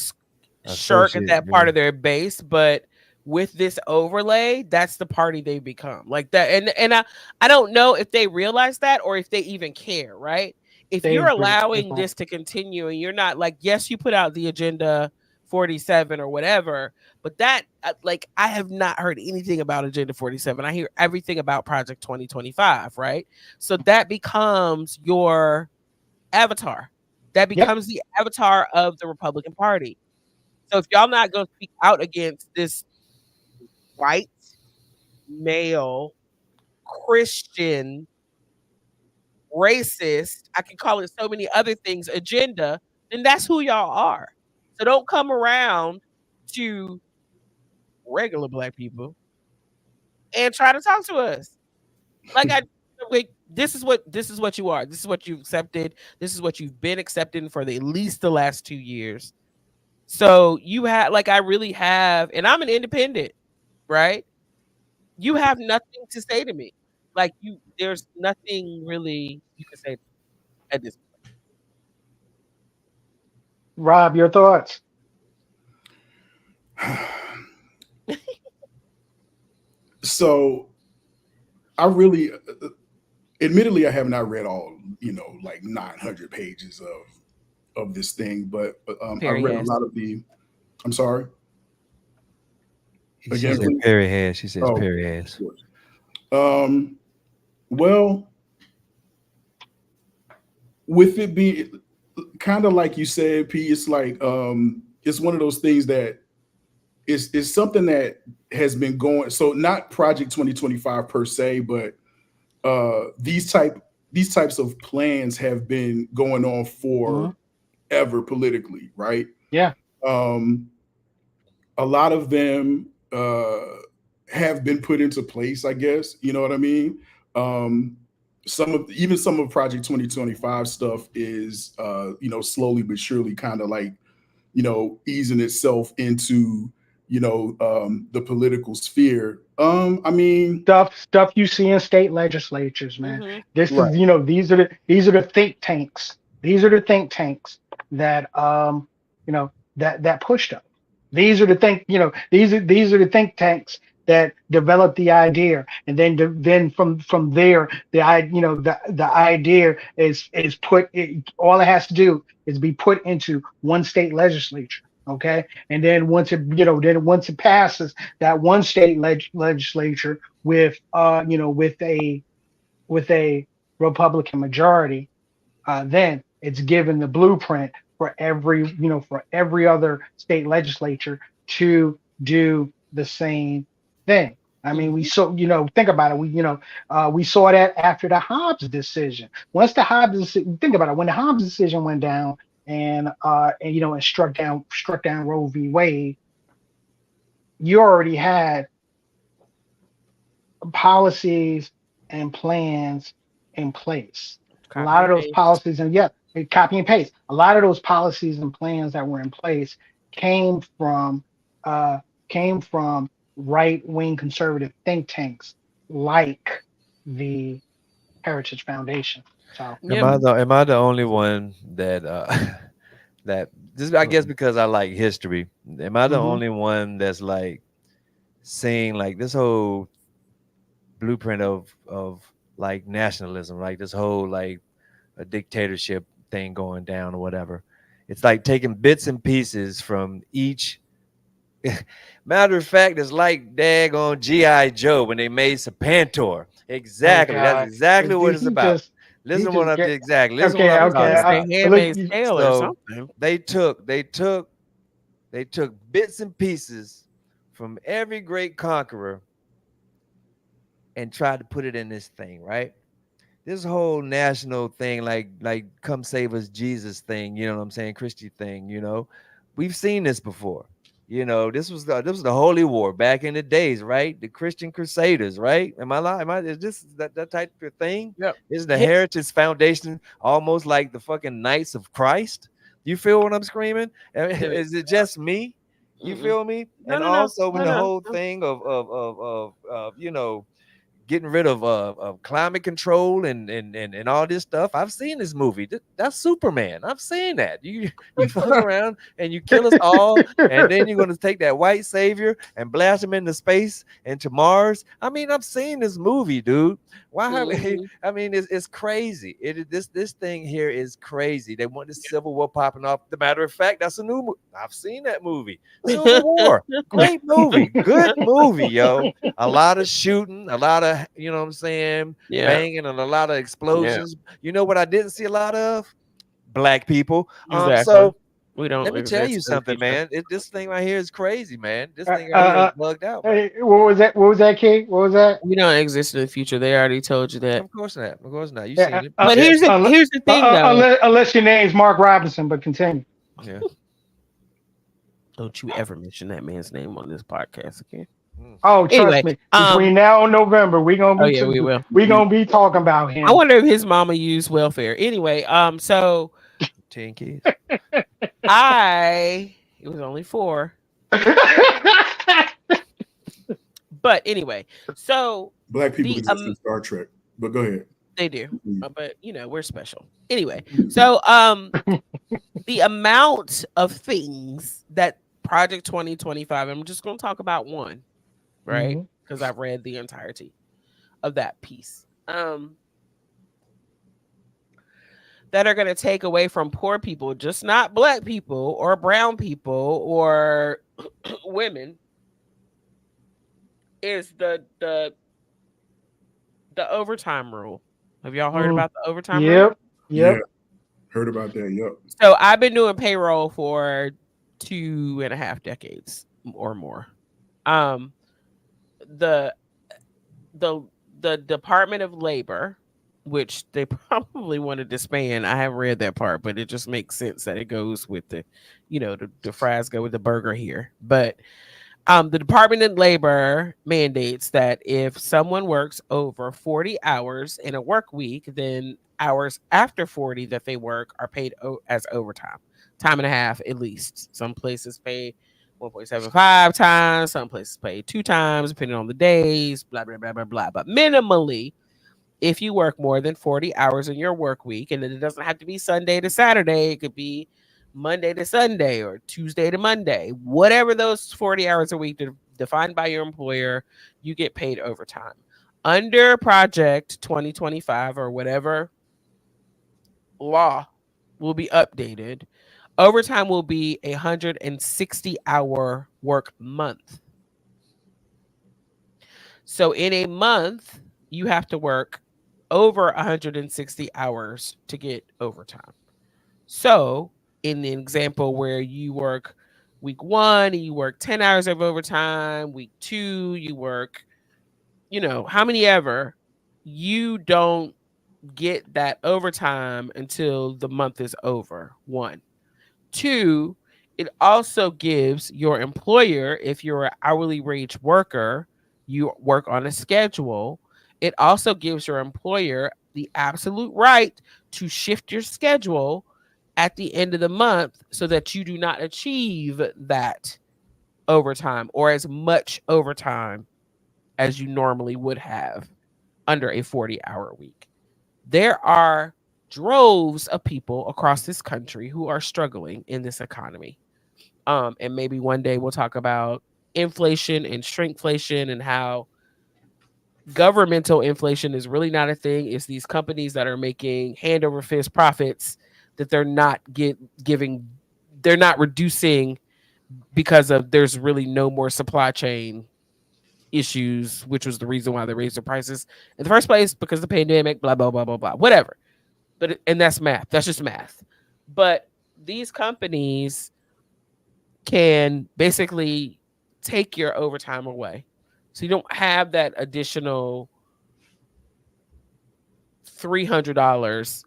shirk at that part of their base, but with this overlay, that's the party they become. Like that, and I don't know if they realize that or if they even care. Right? If you're allowing this to continue and you're not like, yes, you put out the Agenda 47 or whatever, but that like I have not heard anything about Agenda 47. I hear everything about Project 2025, right? So that becomes your avatar. That becomes the avatar of the Republican Party. So if y'all not going to speak out against this white male Christian racist, I can call it so many other things, agenda, then that's who y'all are. So don't come around to regular Black people and try to talk to us. This is what you are. This is what you've accepted. This is what you've been accepting for at least the last 2 years. So you have, like, I really have, and I'm an independent, right? You have nothing to say to me. Like there's nothing really you can say at this point. Rob, your thoughts? So I really, admittedly, I have not read all, like 900 pages of this thing, but I read a lot of the, I'm sorry. Again, she said Perry has. She says Perry has. Well, with it being kind of like you said, P, it's like it's one of those things that is something that has been going. So not Project 2025 per se, but these types of plans have been going on forever politically, right? Yeah. A lot of them have been put into place, I guess. You know what I mean? Some of Project 2025 stuff is slowly but surely kind of like easing itself into the political sphere. I mean, stuff you see in state legislatures, man. Mm-hmm. This is these are the think tanks. These are the think tanks that that pushed up. These are the these are the think tanks that develop the idea, and then from there the idea is put. All it has to do is be put into one state legislature. Okay, and then once it passes that one state legislature with with a Republican majority, then it's given the blueprint for every other state legislature to do the same thing. I mean, we saw, think about it. We saw that after the Hobbs decision. Once the Hobbs decision, think about it. When the Hobbs decision went down and struck down Roe v. Wade, you already had policies and plans in place. A lot of those policies copy and paste. A lot of those policies and plans that were in place came from right-wing conservative think tanks like the Heritage Foundation. So am I the only one that that just, I guess because I like history, am I the only one that's like seeing like this whole blueprint of like nationalism, like this whole like a dictatorship thing going down or whatever? It's like taking bits and pieces from each. Matter of fact, it's like daggone G.I. Joe when they made Serpentor. Exactly. That's exactly what it's about. Listen to what I'm exactly. Listen to what I'm talking about. So they took bits and pieces from every great conqueror and tried to put it in this thing, right? This whole national thing, like come save us Jesus thing, you know what I'm saying? Christian thing, we've seen this before. This was the Holy War back in the days, right? The Christian Crusaders, right? Am I lying? Is this that type of thing? Yeah. Is the Heritage Foundation almost like the fucking Knights of Christ? You feel what I'm screaming? Is it just me? You feel me? And also when the whole thing of getting rid of climate control and all this stuff. I've seen this movie. That's Superman. I've seen that. You fuck around and you kill us all, and then you're gonna take that white savior and blast him into space and to Mars. I mean, I've seen this movie, dude. Why? I mean, it's crazy. This thing here is crazy. They want the Civil War popping off. The matter of fact, that's a new movie. I've seen that movie. Civil War, great movie, good movie, yo. A lot of shooting, a lot of banging, and a lot of explosions. You know what I didn't see a lot of? Black people. So we don't. Let me tell you something, man. This thing right here is crazy, man. This thing right here is bugged out. Hey, what was that? What was that, King? What was that? We don't exist in the future. They already told you that. Of course not. Of course not. You seen it. But here's the thing, though. Unless your name's Mark Robinson, but continue. Yeah. Don't you ever mention that man's name on this podcast again? Oh, trust me. Between now and November, we're gonna be talking about him. I wonder if his mama used welfare. Anyway, so 10 kids. It was only 4. But anyway, so Black people exist in Star Trek, but go ahead. They do, but we're special. Anyway, so the amount of things that Project 2025, I'm just going to talk about one, right? Because I've read the entirety of that piece. That are going to take away from poor people, just not Black people or brown people or women, is the overtime rule. Have y'all heard about the overtime rule? Yep. Heard about that. Yep. So I've been doing payroll for 2.5 decades or more. The Department of Labor, which they probably want to disband. I haven't read that part, but it just makes sense that it goes with the fries go with the burger here. But the Department of Labor mandates that if someone works over 40 hours in a work week, then hours after 40 that they work are paid as overtime, time and a half at least. Some places pay 1.75 times, some places pay 2 times, depending on the days, blah, blah, blah, blah, blah. But minimally, if you work more than 40 hours in your work week, and it doesn't have to be Sunday to Saturday, it could be Monday to Sunday or Tuesday to Monday, whatever those 40 hours a week defined by your employer, you get paid overtime. Under Project 2025 or whatever law will be updated, Overtime will be 160-hour work month. So in a month, you have to work over 160 hours to get overtime. So in the example where you work week 1, you work 10 hours of overtime, week 2, you work, how many ever, you don't get that overtime until the month is over. 1. 2, it also gives your employer, if you're an hourly wage worker, you work on a schedule, it also gives your employer the absolute right to shift your schedule at the end of the month so that you do not achieve that overtime or as much overtime as you normally would have under a 40-hour week. There are droves of people across this country who are struggling in this economy. And maybe one day we'll talk about inflation and shrinkflation and how governmental inflation is really not a thing. It's these companies that are making hand over fist profits that they're not giving, they're not reducing because of there's really no more supply chain issues, which was the reason why they raised the prices in the first place, because of the pandemic, blah, blah, blah, blah, blah, whatever. And that's math. That's just math. But these companies can basically take your overtime away. So you don't have that additional $300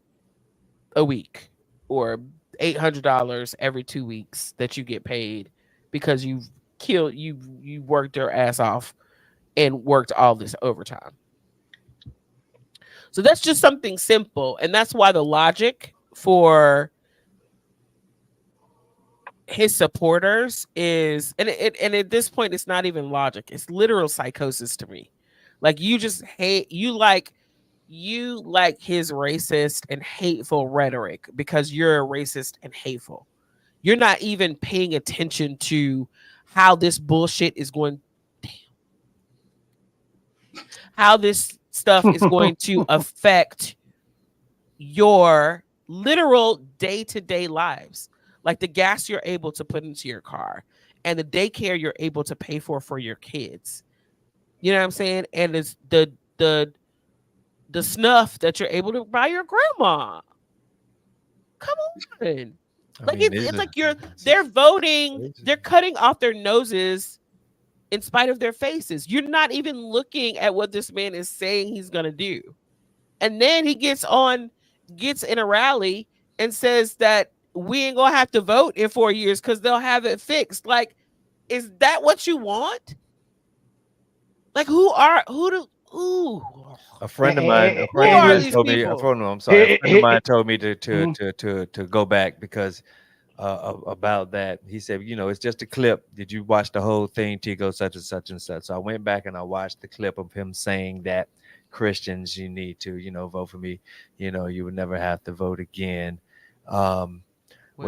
a week or $800 every 2 weeks that you get paid because you worked your ass off and worked all this overtime. So that's just something simple. And that's why the logic for his supporters is, and at this point, it's not even logic. It's literal psychosis to me. Like, you just hate, you like his racist and hateful rhetoric because you're racist and hateful. You're not even paying attention to how this bullshit is going, how this stuff is going to affect your literal day-to-day lives. Like the gas you're able to put into your car and the daycare you're able to pay for your kids. You know what I'm saying? And it's the snuff that you're able to buy your grandma. Come on. It's like they're voting, they're cutting off their noses in spite of their faces. You're not even looking at what this man is saying he's going to do. And then he gets in a rally and says that we ain't going to have to vote in 4 years because they'll have it fixed. Like, is that what you want? Like, a friend of mine told me to go back because about that. He said, it's just a clip. Did you watch the whole thing, Tigo, such and such and such? So I went back and I watched the clip of him saying that Christians, you need to, vote for me. You would never have to vote again. When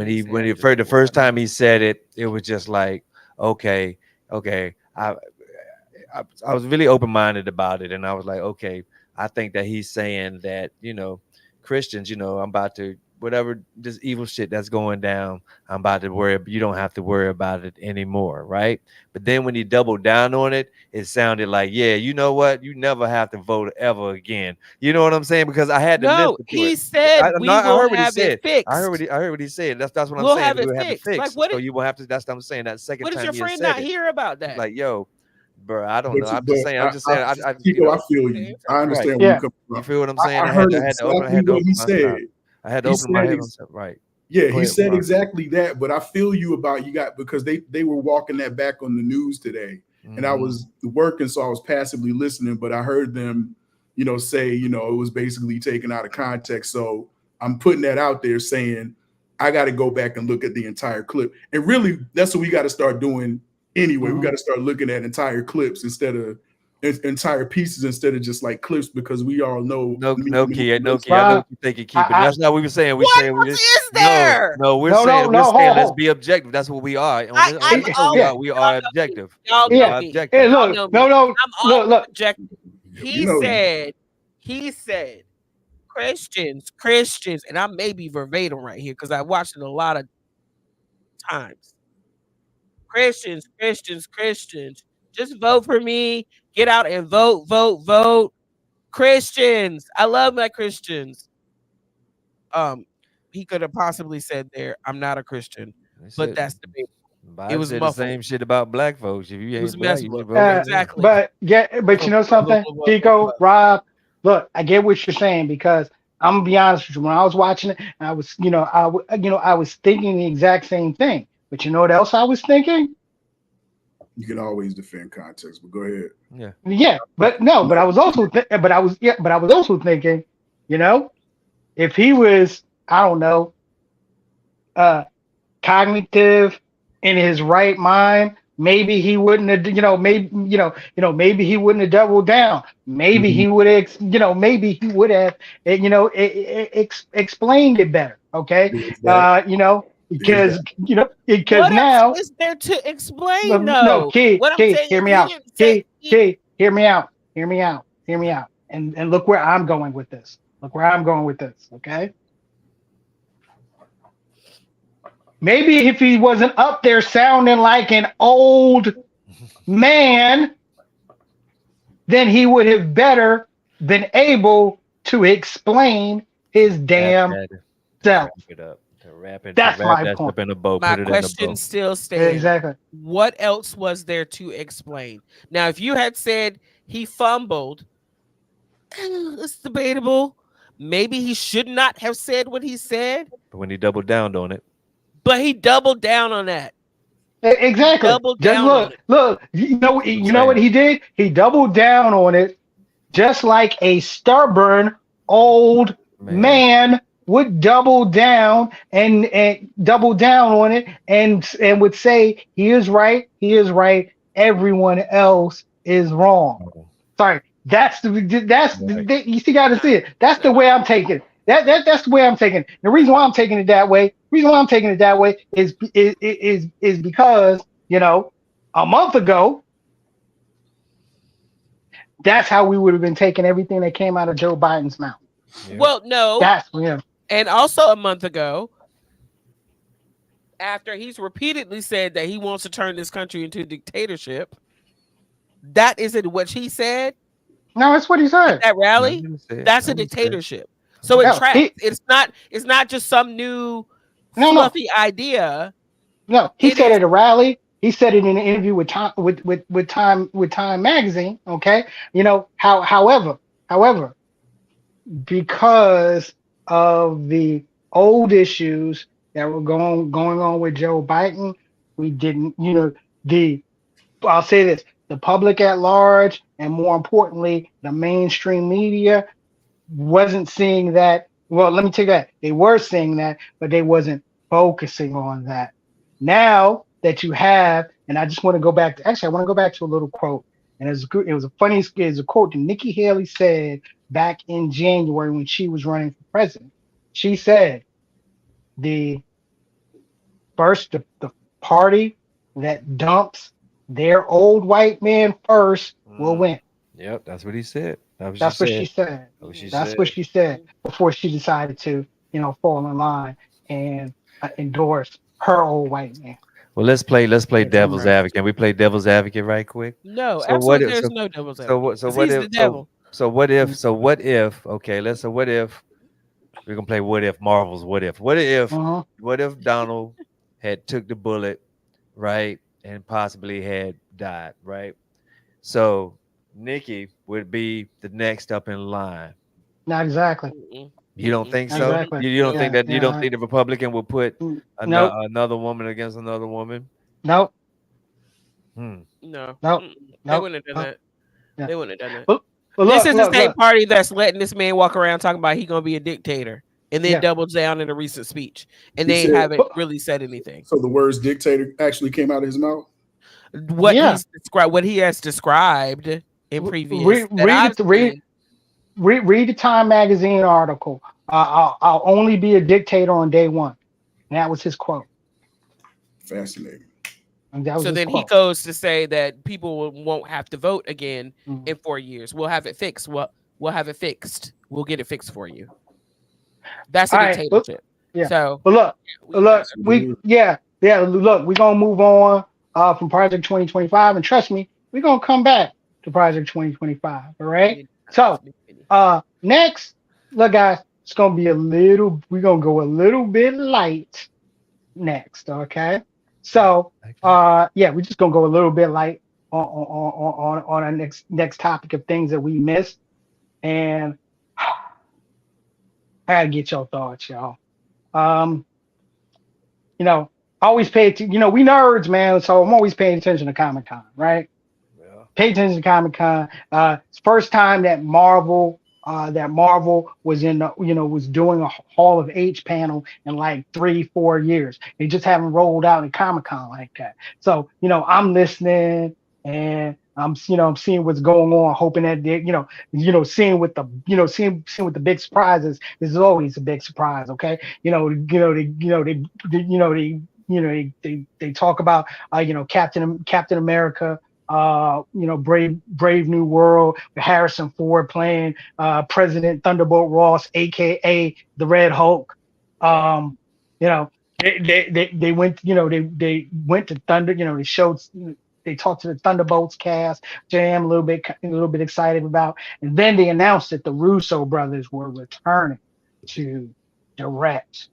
the first time he said it, it was just like, okay. I was really open-minded about it, and I was like, okay, I think that he's saying that, Christians, I'm about to, whatever this evil shit that's going down, I'm about to worry, you don't have to worry about it anymore, right? But then when he doubled down on it, it sounded like, yeah, you know what? You never have to vote ever again. You know what I'm saying? Because I had to listen to he it. said I heard what he said. I heard what he said. That's what I'm saying. We'll have it fixed. Like, so you will have to. That's what I'm saying. That second time. What did your friend not hear about that? Like, yo, bro, I don't know. I'm just saying. I feel you. I understand where you come from. You feel what I'm saying? I heard exactly what he said. I had to open my head. Right. Yeah, he said exactly that. But I feel you about because they were walking that back on the news today, and I was working, so I was passively listening. But I heard them, say, it was basically taken out of context. So I'm putting that out there, saying I got to go back and look at the entire clip. And really, that's what we got to start doing anyway. We got to start looking at entire clips instead of entire pieces instead of just like clips, because we all know key. I know you think you keep it. That's not what we were saying. We're saying there? No, we're saying let's be objective. That's what we are. We are objective. Y'all know me. Hey, look, no, look. Objective. He said Christians, and I may be verbatim right here because I watched a lot of times. Christians. Just vote for me. Get out and vote. Christians. I love my Christians. He could have possibly said there, I'm not a Christian, but that's the big. It was the same shit about black folks. If you ain't black, you vote. Exactly. But you know something, Chico, Rob, look, I get what you're saying, because I'm gonna be honest with you. When I was watching it, I was, I was thinking the exact same thing. But you know what else I was thinking? You can always defend context, but go ahead. Yeah, but I was also thinking, if he was, I don't know, cognitive, in his right mind, maybe he wouldn't have, maybe he wouldn't have doubled down. Maybe he would have, maybe he would have, explained it better. Okay, because what now else is there to explain? No, Key, hear me out. Key, hear me out. And look where I'm going with this. Okay. Maybe if he wasn't up there sounding like an old man, then he would have better been able to explain his damn self. That's my point. My question still stands. Exactly. What else was there to explain? Now, if you had said he fumbled, it's debatable. Maybe he should not have said what he said. But when he doubled down on it. But he doubled down on that. Exactly. Look. You know what he did? He doubled down on it, just like a stubborn old man would double down and double down on it, and would say he is right. Everyone else is wrong. Sorry, you got to see it. That's the way I'm taking it. That's the way I'm taking it. The reason why I'm taking it that way is because, a month ago, that's how we would have been taking everything that came out of Joe Biden's mouth. Yeah. Well, no. And also a month ago, after he's repeatedly said that he wants to turn this country into a dictatorship, that isn't what he said. No, that's what he said. At that rally, that's a dictatorship. So it tracks. It's not just some new fluffy idea. No, he said at a rally. He said it in an interview with Time magazine. Okay, however, because of the old issues that were going on with Joe Biden, we didn't. I'll say this: the public at large, and more importantly, the mainstream media, wasn't seeing that. Well, let me take that. They were seeing that, but they wasn't focusing on that. Now that you have, and I just want to go back to, I want to go back to a little quote. And it was a quote that Nikki Haley said back in January when she was running for president. She said, the party that dumps their old white man first will win. Yep, that's what he said. That's what she said. That's what she said before she decided to, fall in line and endorse her old white man. Well, let's play devil's advocate. Can we play devil's advocate right quick? No, absolutely. There's no devil's advocate. So what if? Okay, what if we're gonna play what if Marvel's what if? What if Donald had took the bullet, right, and possibly had died, right? So Nikki would be the next up in line. Not exactly. You don't think so? Exactly. You don't think that? You don't think the Republican would put another woman against another woman? Nope. No. Nope. They wouldn't have done that. Yeah. They wouldn't have done that. Well, this is the same party that's letting this man walk around talking about he's gonna be a dictator, and then doubles down in a recent speech, and they haven't really said anything. So the words "dictator" actually came out of his mouth. What he has described in previous. Read the Time magazine article. I'll only be a dictator on day one. And that was his quote. Fascinating. So then he goes to say that people won't have to vote again in 4 years. We'll have it fixed. We'll have it fixed. We'll get it fixed for you. That's a dictatorship. Yeah. So but look, look, we're gonna move on from Project 2025, and trust me, we're gonna come back to Project 2025. All right. So next, look, guys, it's gonna be we're gonna go a little bit light next. Okay. So we're just gonna go a little bit light on our next topic of things that we missed. And I gotta get your thoughts, y'all. Always pay attention. We nerds, man. So I'm always paying attention to Comic-Con, right? Yeah. Pay attention to Comic-Con. It's first time that Marvel was was doing a Hall of H panel in like 3-4 years. They just haven't rolled out in Comic-Con like that. So, I'm listening and I'm seeing what's going on, hoping that they, seeing what the big surprises. This is always a big surprise, okay? They talk about Captain America, Brave New World, Harrison Ford playing President Thunderbolt Ross, aka the Red Hulk. They went to Thunder. They showed. They talked to the Thunderbolts cast, which I am a little bit excited about. And then they announced that the Russo brothers were returning to direct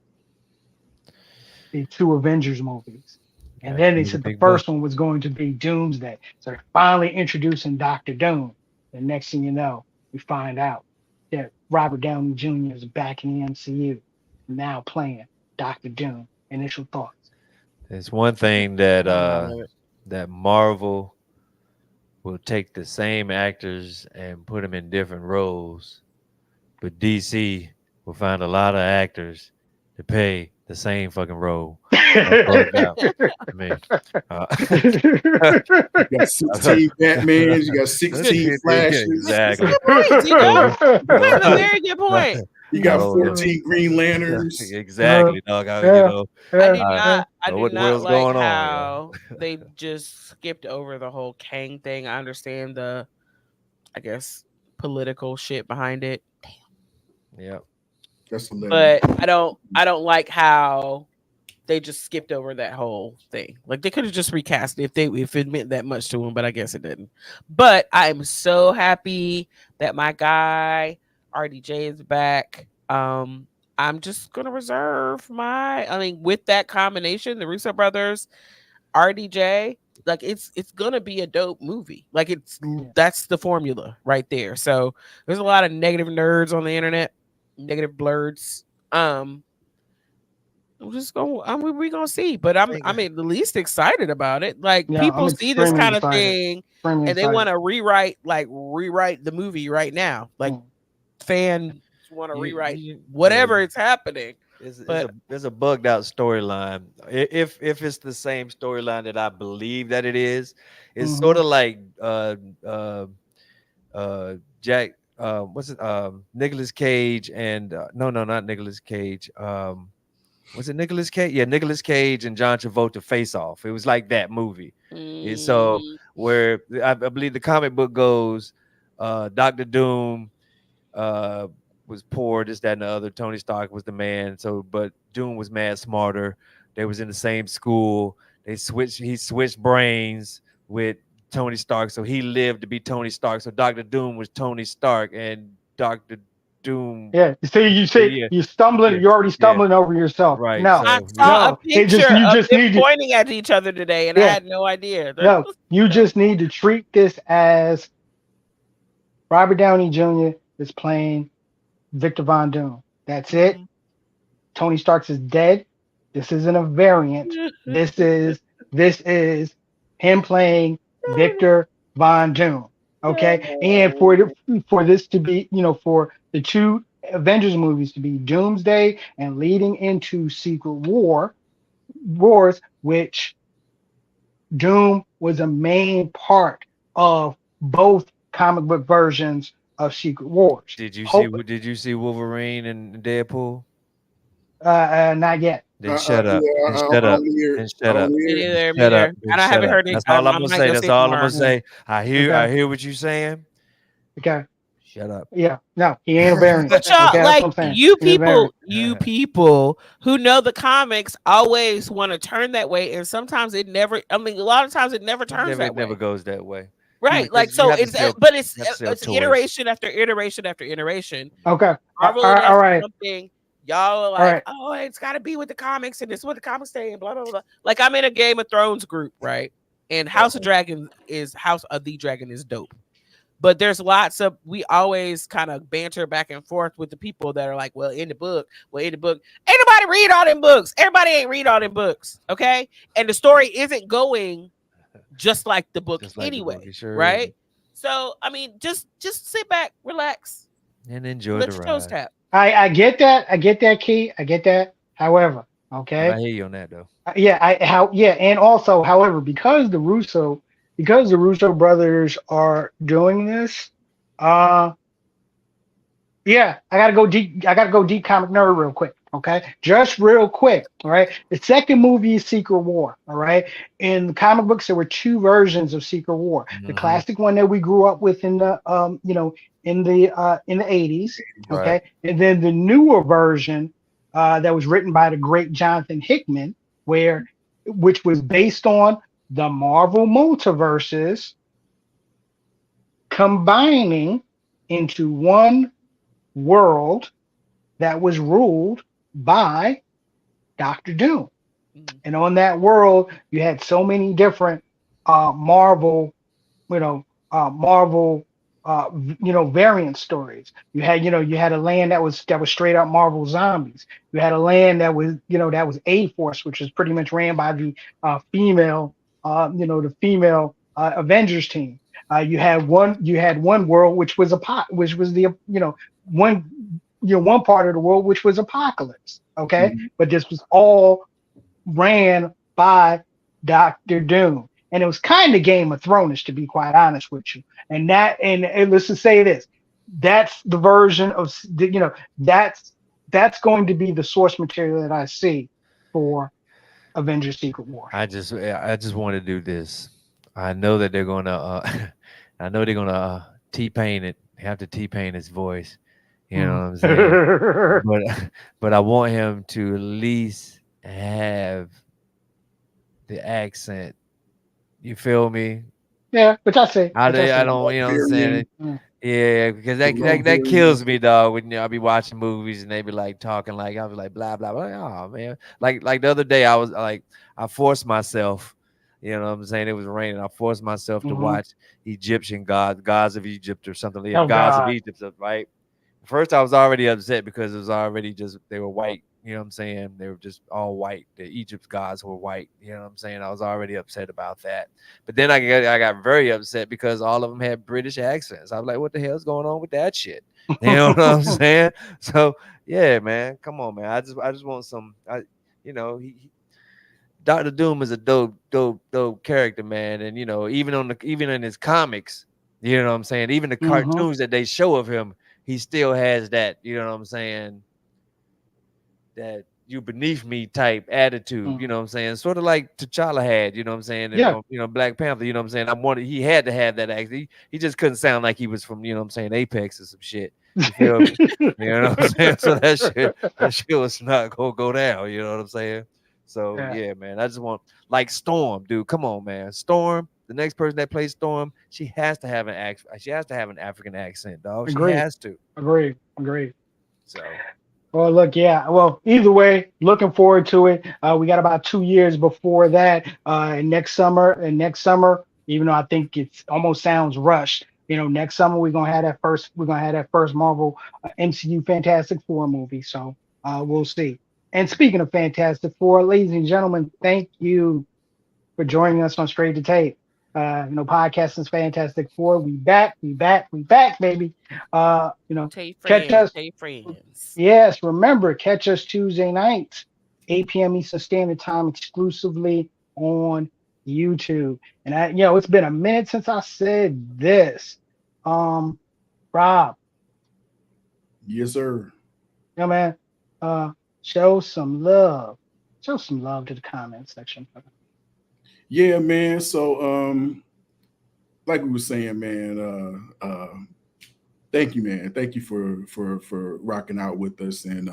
the 2 Avengers movies. And then they said the first one was going to be Doomsday. So they're finally introducing Dr. Doom. And next thing you know, we find out that Robert Downey Jr. is back in the MCU, now playing Dr. Doom. Initial thoughts. It's one thing that that Marvel will take the same actors and put them in different roles, but DC will find a lot of actors to pay the same fucking role. I mean, you got 16 Batmans, you got 16 Flashes. Exactly. That's a very good point. You got 14 Green Lanterns. Exactly, dog. I do not like how they just skipped over the whole Kang thing. I understand the, I guess, political shit behind it. Damn. Yeah. But I don't like how they just skipped over that whole thing. Like they could have just recast it if it meant that much to them, but I guess it didn't. But I'm so happy that my guy RDJ is back. I'm just gonna reserve with that combination, the Russo brothers, RDJ, like it's gonna be a dope movie. Like that's the formula right there. So there's a lot of negative nerds on the internet, negative blurs. We're gonna see, but I'm at the least excited about it. Like people see this kind of thing and they want to rewrite the movie right now. Like fans want to rewrite whatever it's happening. There's a bugged out storyline. If it's the same storyline that I believe that it is, it's sort of like Jack. What's it? Nicolas Cage and no, not Nicolas Cage. Was it Nicolas Cage? Yeah, Nicolas Cage and John Travolta Face Off. It was like that movie. And so where I believe the comic book goes, Dr. Doom was poor, this, that, and the other. Tony Stark was the man. So, but Doom was mad smarter. They was in the same school. He switched brains with Tony Stark, so he lived to be Tony Stark. So Dr. Doom was Tony Stark, and Dr. Doom. Yeah, you're stumbling. Yeah. You're already stumbling over yourself. Right. No, I saw a picture of them pointing at each other today, and I had no idea. No, you just need to treat this as Robert Downey Jr. is playing Victor Von Doom. That's it. Tony Stark is dead. This isn't a variant. This is him playing Victor Von Doom. Okay, and for this to be, for the 2 Avengers movies to be Doomsday and leading into Secret Wars, which Doom was a main part of both comic book versions of Secret Wars. Did you see Wolverine and Deadpool? Not yet. Then shut up. Shut up. Shut up. I haven't heard it. That's all I'm gonna say. That's all I'm gonna say. I hear what you're saying. Okay. Shut up. Yeah, no, he ain't a variant. But y'all, okay, like you people who know the comics always want to turn that way, and sometimes it never. I mean, a lot of times it never turns that way. It never goes that way. Right, like so it's iteration after iteration after iteration. Okay, Marvel all right. Something y'all are like, oh, it's got to be with the comics, and this is what the comics say, and blah blah blah. Like I'm in a Game of Thrones group, right? And House of the Dragon is dope. But there's lots of, we always kind of banter back and forth with the people that are like, well, in the book, ain't nobody read all them books. Everybody ain't read all them books, okay? And the story isn't going just like the book anyway, right? So, I mean, just sit back, relax, and enjoy let the your ride. toes tap. I get that, Key, I get that. However, okay, I hear you on that though. And also, however, because the Russo brothers are doing this, I gotta go deep comic nerd real quick. Okay, just real quick. All right, the second movie is Secret War. All right, in the comic books there were two versions of Secret War. The classic one that we grew up with in the in the 80s. Okay, right. And then the newer version that was written by the great Jonathan Hickman, which was based on the Marvel multiverses combining into one world that was ruled by Dr. Doom. And on that world, you had so many different Marvel variant stories. You had a land that was straight up Marvel zombies. You had a land that was A-Force, which is pretty much ran by the female Avengers team. You had one world which was one part of the world which was Apocalypse. Okay, but this was all ran by Dr. Doom. And it was kind of Game of Thrones, to be quite honest with you. And let's just say this: that's the version of that's going to be the source material that I see for Avengers: Secret War. I just want to do this. I know that they're gonna T-Pain it. Have to T-Pain his voice. You know what I'm saying? but I want him to at least have the accent. You feel me? Yeah, which I say. I don't, you know what I'm saying? Yeah, because that kills me, dog. When I be watching movies and they be like talking like I was like blah blah blah. Oh man, like the other day I was like I forced myself. You know what I'm saying? It was raining. I forced myself to watch Egyptian gods of Egypt or something. Gods of Egypt, right? First, I was already upset because it was already they were white. You know what I'm saying? They were just all white. The Egypt's gods were white. You know what I'm saying? I was already upset about that. But then I got very upset because all of them had British accents. I was like, what the hell's going on with that shit? You know what I'm saying? So yeah, man, come on, man. I just want some. Dr. Doom is a dope character, man. And even in his comics, you know what I'm saying? Even the cartoons that they show of him, he still has that, you know what I'm saying, that you beneath me type attitude, you know what I'm saying? Sort of like T'Challa had, you know what I'm saying? Yeah. And, Black Panther, you know what I'm saying? He had to have that accent. He just couldn't sound like he was from, you know what I'm saying, Apex or some shit. You feel me? You know what I'm saying? So that shit was not gonna go down, you know what I'm saying? So yeah, man. I just want like Storm, dude. Come on, man. Storm. The next person that plays Storm, she has to have an accent. She has to have an African accent, dog. She has to. Agree. So, well, look, yeah. Well, either way, looking forward to it. We got about 2 years before that. Next summer, even though I think it almost sounds rushed. Next summer we're gonna have that first. Marvel MCU Fantastic Four movie. So we'll see. And speaking of Fantastic Four, ladies and gentlemen, thank you for joining us on Straight to Tape. Podcasting's Fantastic Four. We back, baby. Catch us. Friends. Yes, remember, catch us Tuesday nights, 8 p.m. Eastern Standard Time, exclusively on YouTube. And it's been a minute since I said this. Rob. Yes, sir. Yeah, man. Show some love to the comment section. Yeah, man. So like we were saying, man, thank you, man. Thank you for rocking out with us and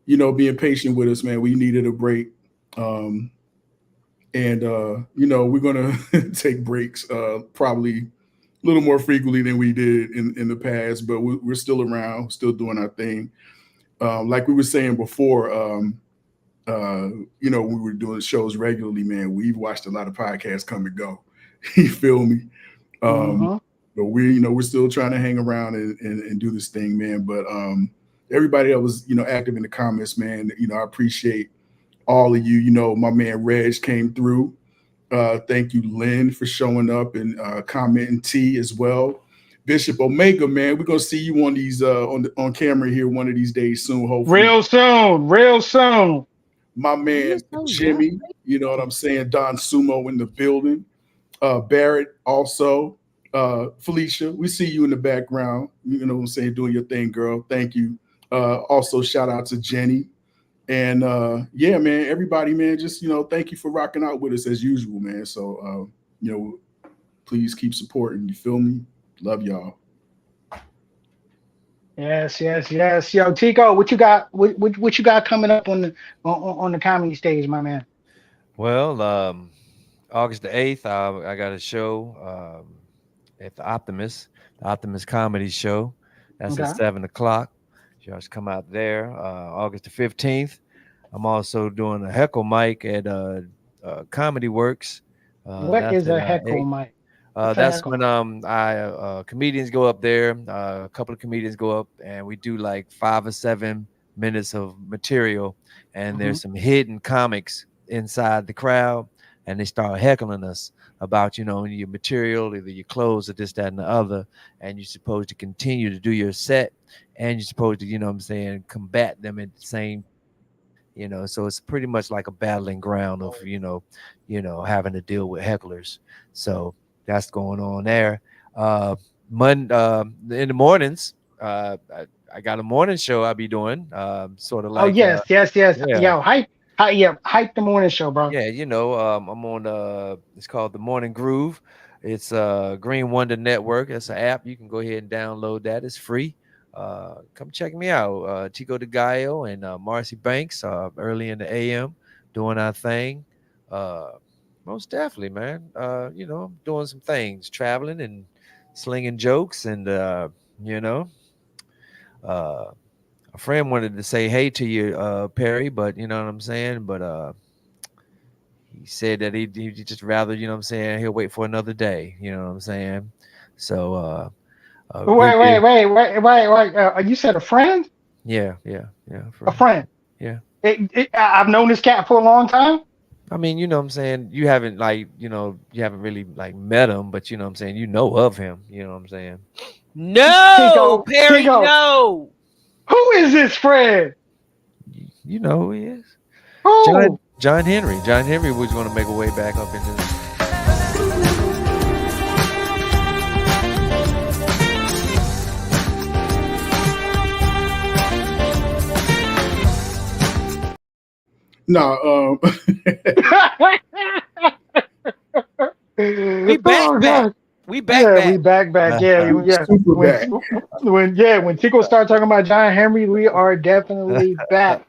you know, being patient with us, man. We needed a break. And you know, we're gonna take breaks probably a little more frequently than we did in the past, but we're still around, still doing our thing. Like we were saying before, you know, we were doing shows regularly, man. We've watched a lot of podcasts come and go. You feel me? But we, you know, we're still trying to hang around and do this thing, man. But everybody that was, you know, active in the comments, man, you know, I appreciate all of you. You know, my man Reg came through. Thank you, Lynn, for showing up and commenting. T as well. Bishop Omega, man, we're gonna see you on these on camera here one of these days soon, hopefully. Real soon. My man Jimmy, you know what I'm saying? Don Sumo in the building. Barrett also. Felicia, we see you in the background. You know what I'm saying? Doing your thing, girl. Thank you. Also, shout out to Jenny. And yeah, man, everybody, man, just, you know, thank you for rocking out with us as usual, man. So, you know, please keep supporting. You feel me? Love y'all. Yes. Yo, Tico, what you got? What you got coming up on the comedy stage, my man? Well, August the 8th, I got a show at the Optimist Comedy Show. That's at 7:00. Y'all should come out there. August the 15th, I'm also doing a heckle mic at Comedy Works. What is a heckle mic? That's when comedians go up there. A couple of comedians go up, and we do like 5 or 7 minutes of material. And there's some hidden comics inside the crowd, and they start heckling us about, you know, your material, either your clothes or this, that, and the other. And you're supposed to continue to do your set, and you're supposed to, you know what I'm saying, combat them at the same, you know. So it's pretty much like a battling ground of, you know, having to deal with hecklers. So that's going on there. In the mornings, I got a morning show I'll be doing, sort of like. Oh yes. Yeah. Yo, hype the morning show, bro. Yeah, you know, I'm on it's called The Morning Groove. It's Green Wonder Network. It's an app. You can go ahead and download that. It's free. Come check me out. Tico de Gallo and Marcy Banks early in the AM doing our thing. Most definitely, man. You know, I'm doing some things, traveling and slinging jokes, and you know, a friend wanted to say hey to you, Perry, but you know what I'm saying. But he said that he'd just rather, you know what I'm saying, he'll wait for another day. You know what I'm saying. So wait. You said a friend? Yeah. A friend. Yeah. I've known this cat for a long time. I mean, you know what I'm saying? You haven't really like met him, but you know what I'm saying? You know of him. You know what I'm saying? No, Perry, no. Who is this friend? You know who he is. Who? John Henry. John Henry was going to make a way back up into this. No, we back. We back. Yeah. When Tico started talking about John Henry, we are definitely back.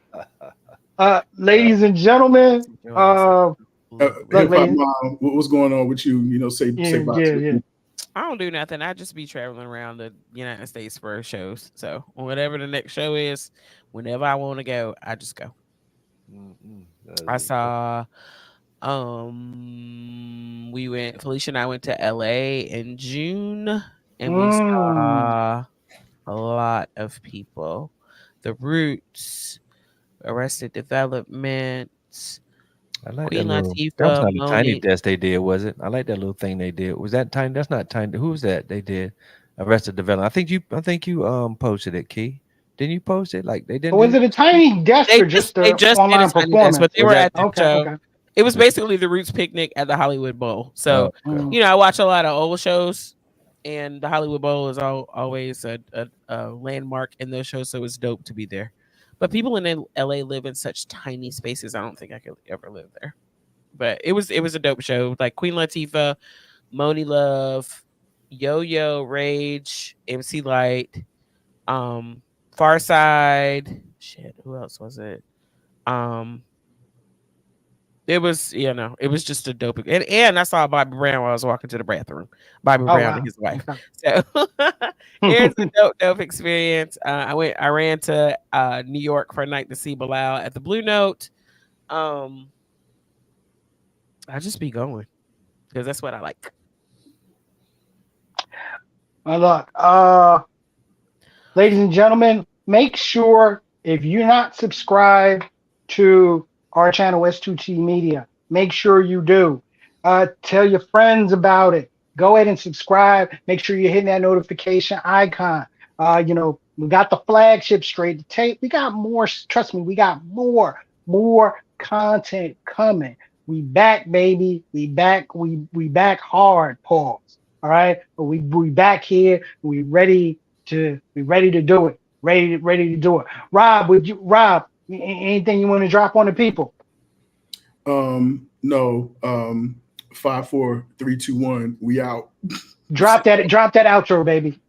Ladies and gentlemen, Hip-Hop Mom, what's going on with you? You know, say bye. I don't do nothing. I just be traveling around the United States for shows. So whatever the next show is, whenever I want to go, I just go. I saw Felicia and I went to LA in June, and we saw a lot of people. The Roots, Arrested Development, I like Queen that Latifah. That was not a tiny desk they did, was it? I like that little thing they did. Was that tiny? That's not tiny. Who was that? They did Arrested Development. I think you posted it, Key. Didn't you post it? Like they didn't. Or was it a tiny desk or just online performance? But they were at the show. Okay. It was basically the Roots picnic at the Hollywood Bowl. So you know, I watch a lot of old shows, and the Hollywood Bowl is always a landmark in those shows. So it's dope to be there. But people in LA live in such tiny spaces. I don't think I could ever live there. But it was a dope show. Like Queen Latifah, Moni Love, Yo-Yo, Rage, MC Light, Farside. Shit, who else was it? It was, it was just a dope. And I saw Bobby Brown while I was walking to the bathroom. Bobby Brown and his wife. Okay. So it's a dope experience. I ran to New York for a night to see Bilal at the Blue Note. I just be going because that's what I like. Well, look, ladies and gentlemen, make sure if you're not subscribed to our channel, S2T Media, make sure you do. Tell your friends about it. Go ahead and subscribe. Make sure you're hitting that notification icon. We got the flagship straight to tape. We got more. Trust me, we got more content coming. We back, baby. We back. We back hard. Pause. All right, but we back here. We ready to do it. Ready to do it. Rob? Anything you want to drop on the people? No. 5, 4, 3, 2, 1. We out. Drop that outro, baby.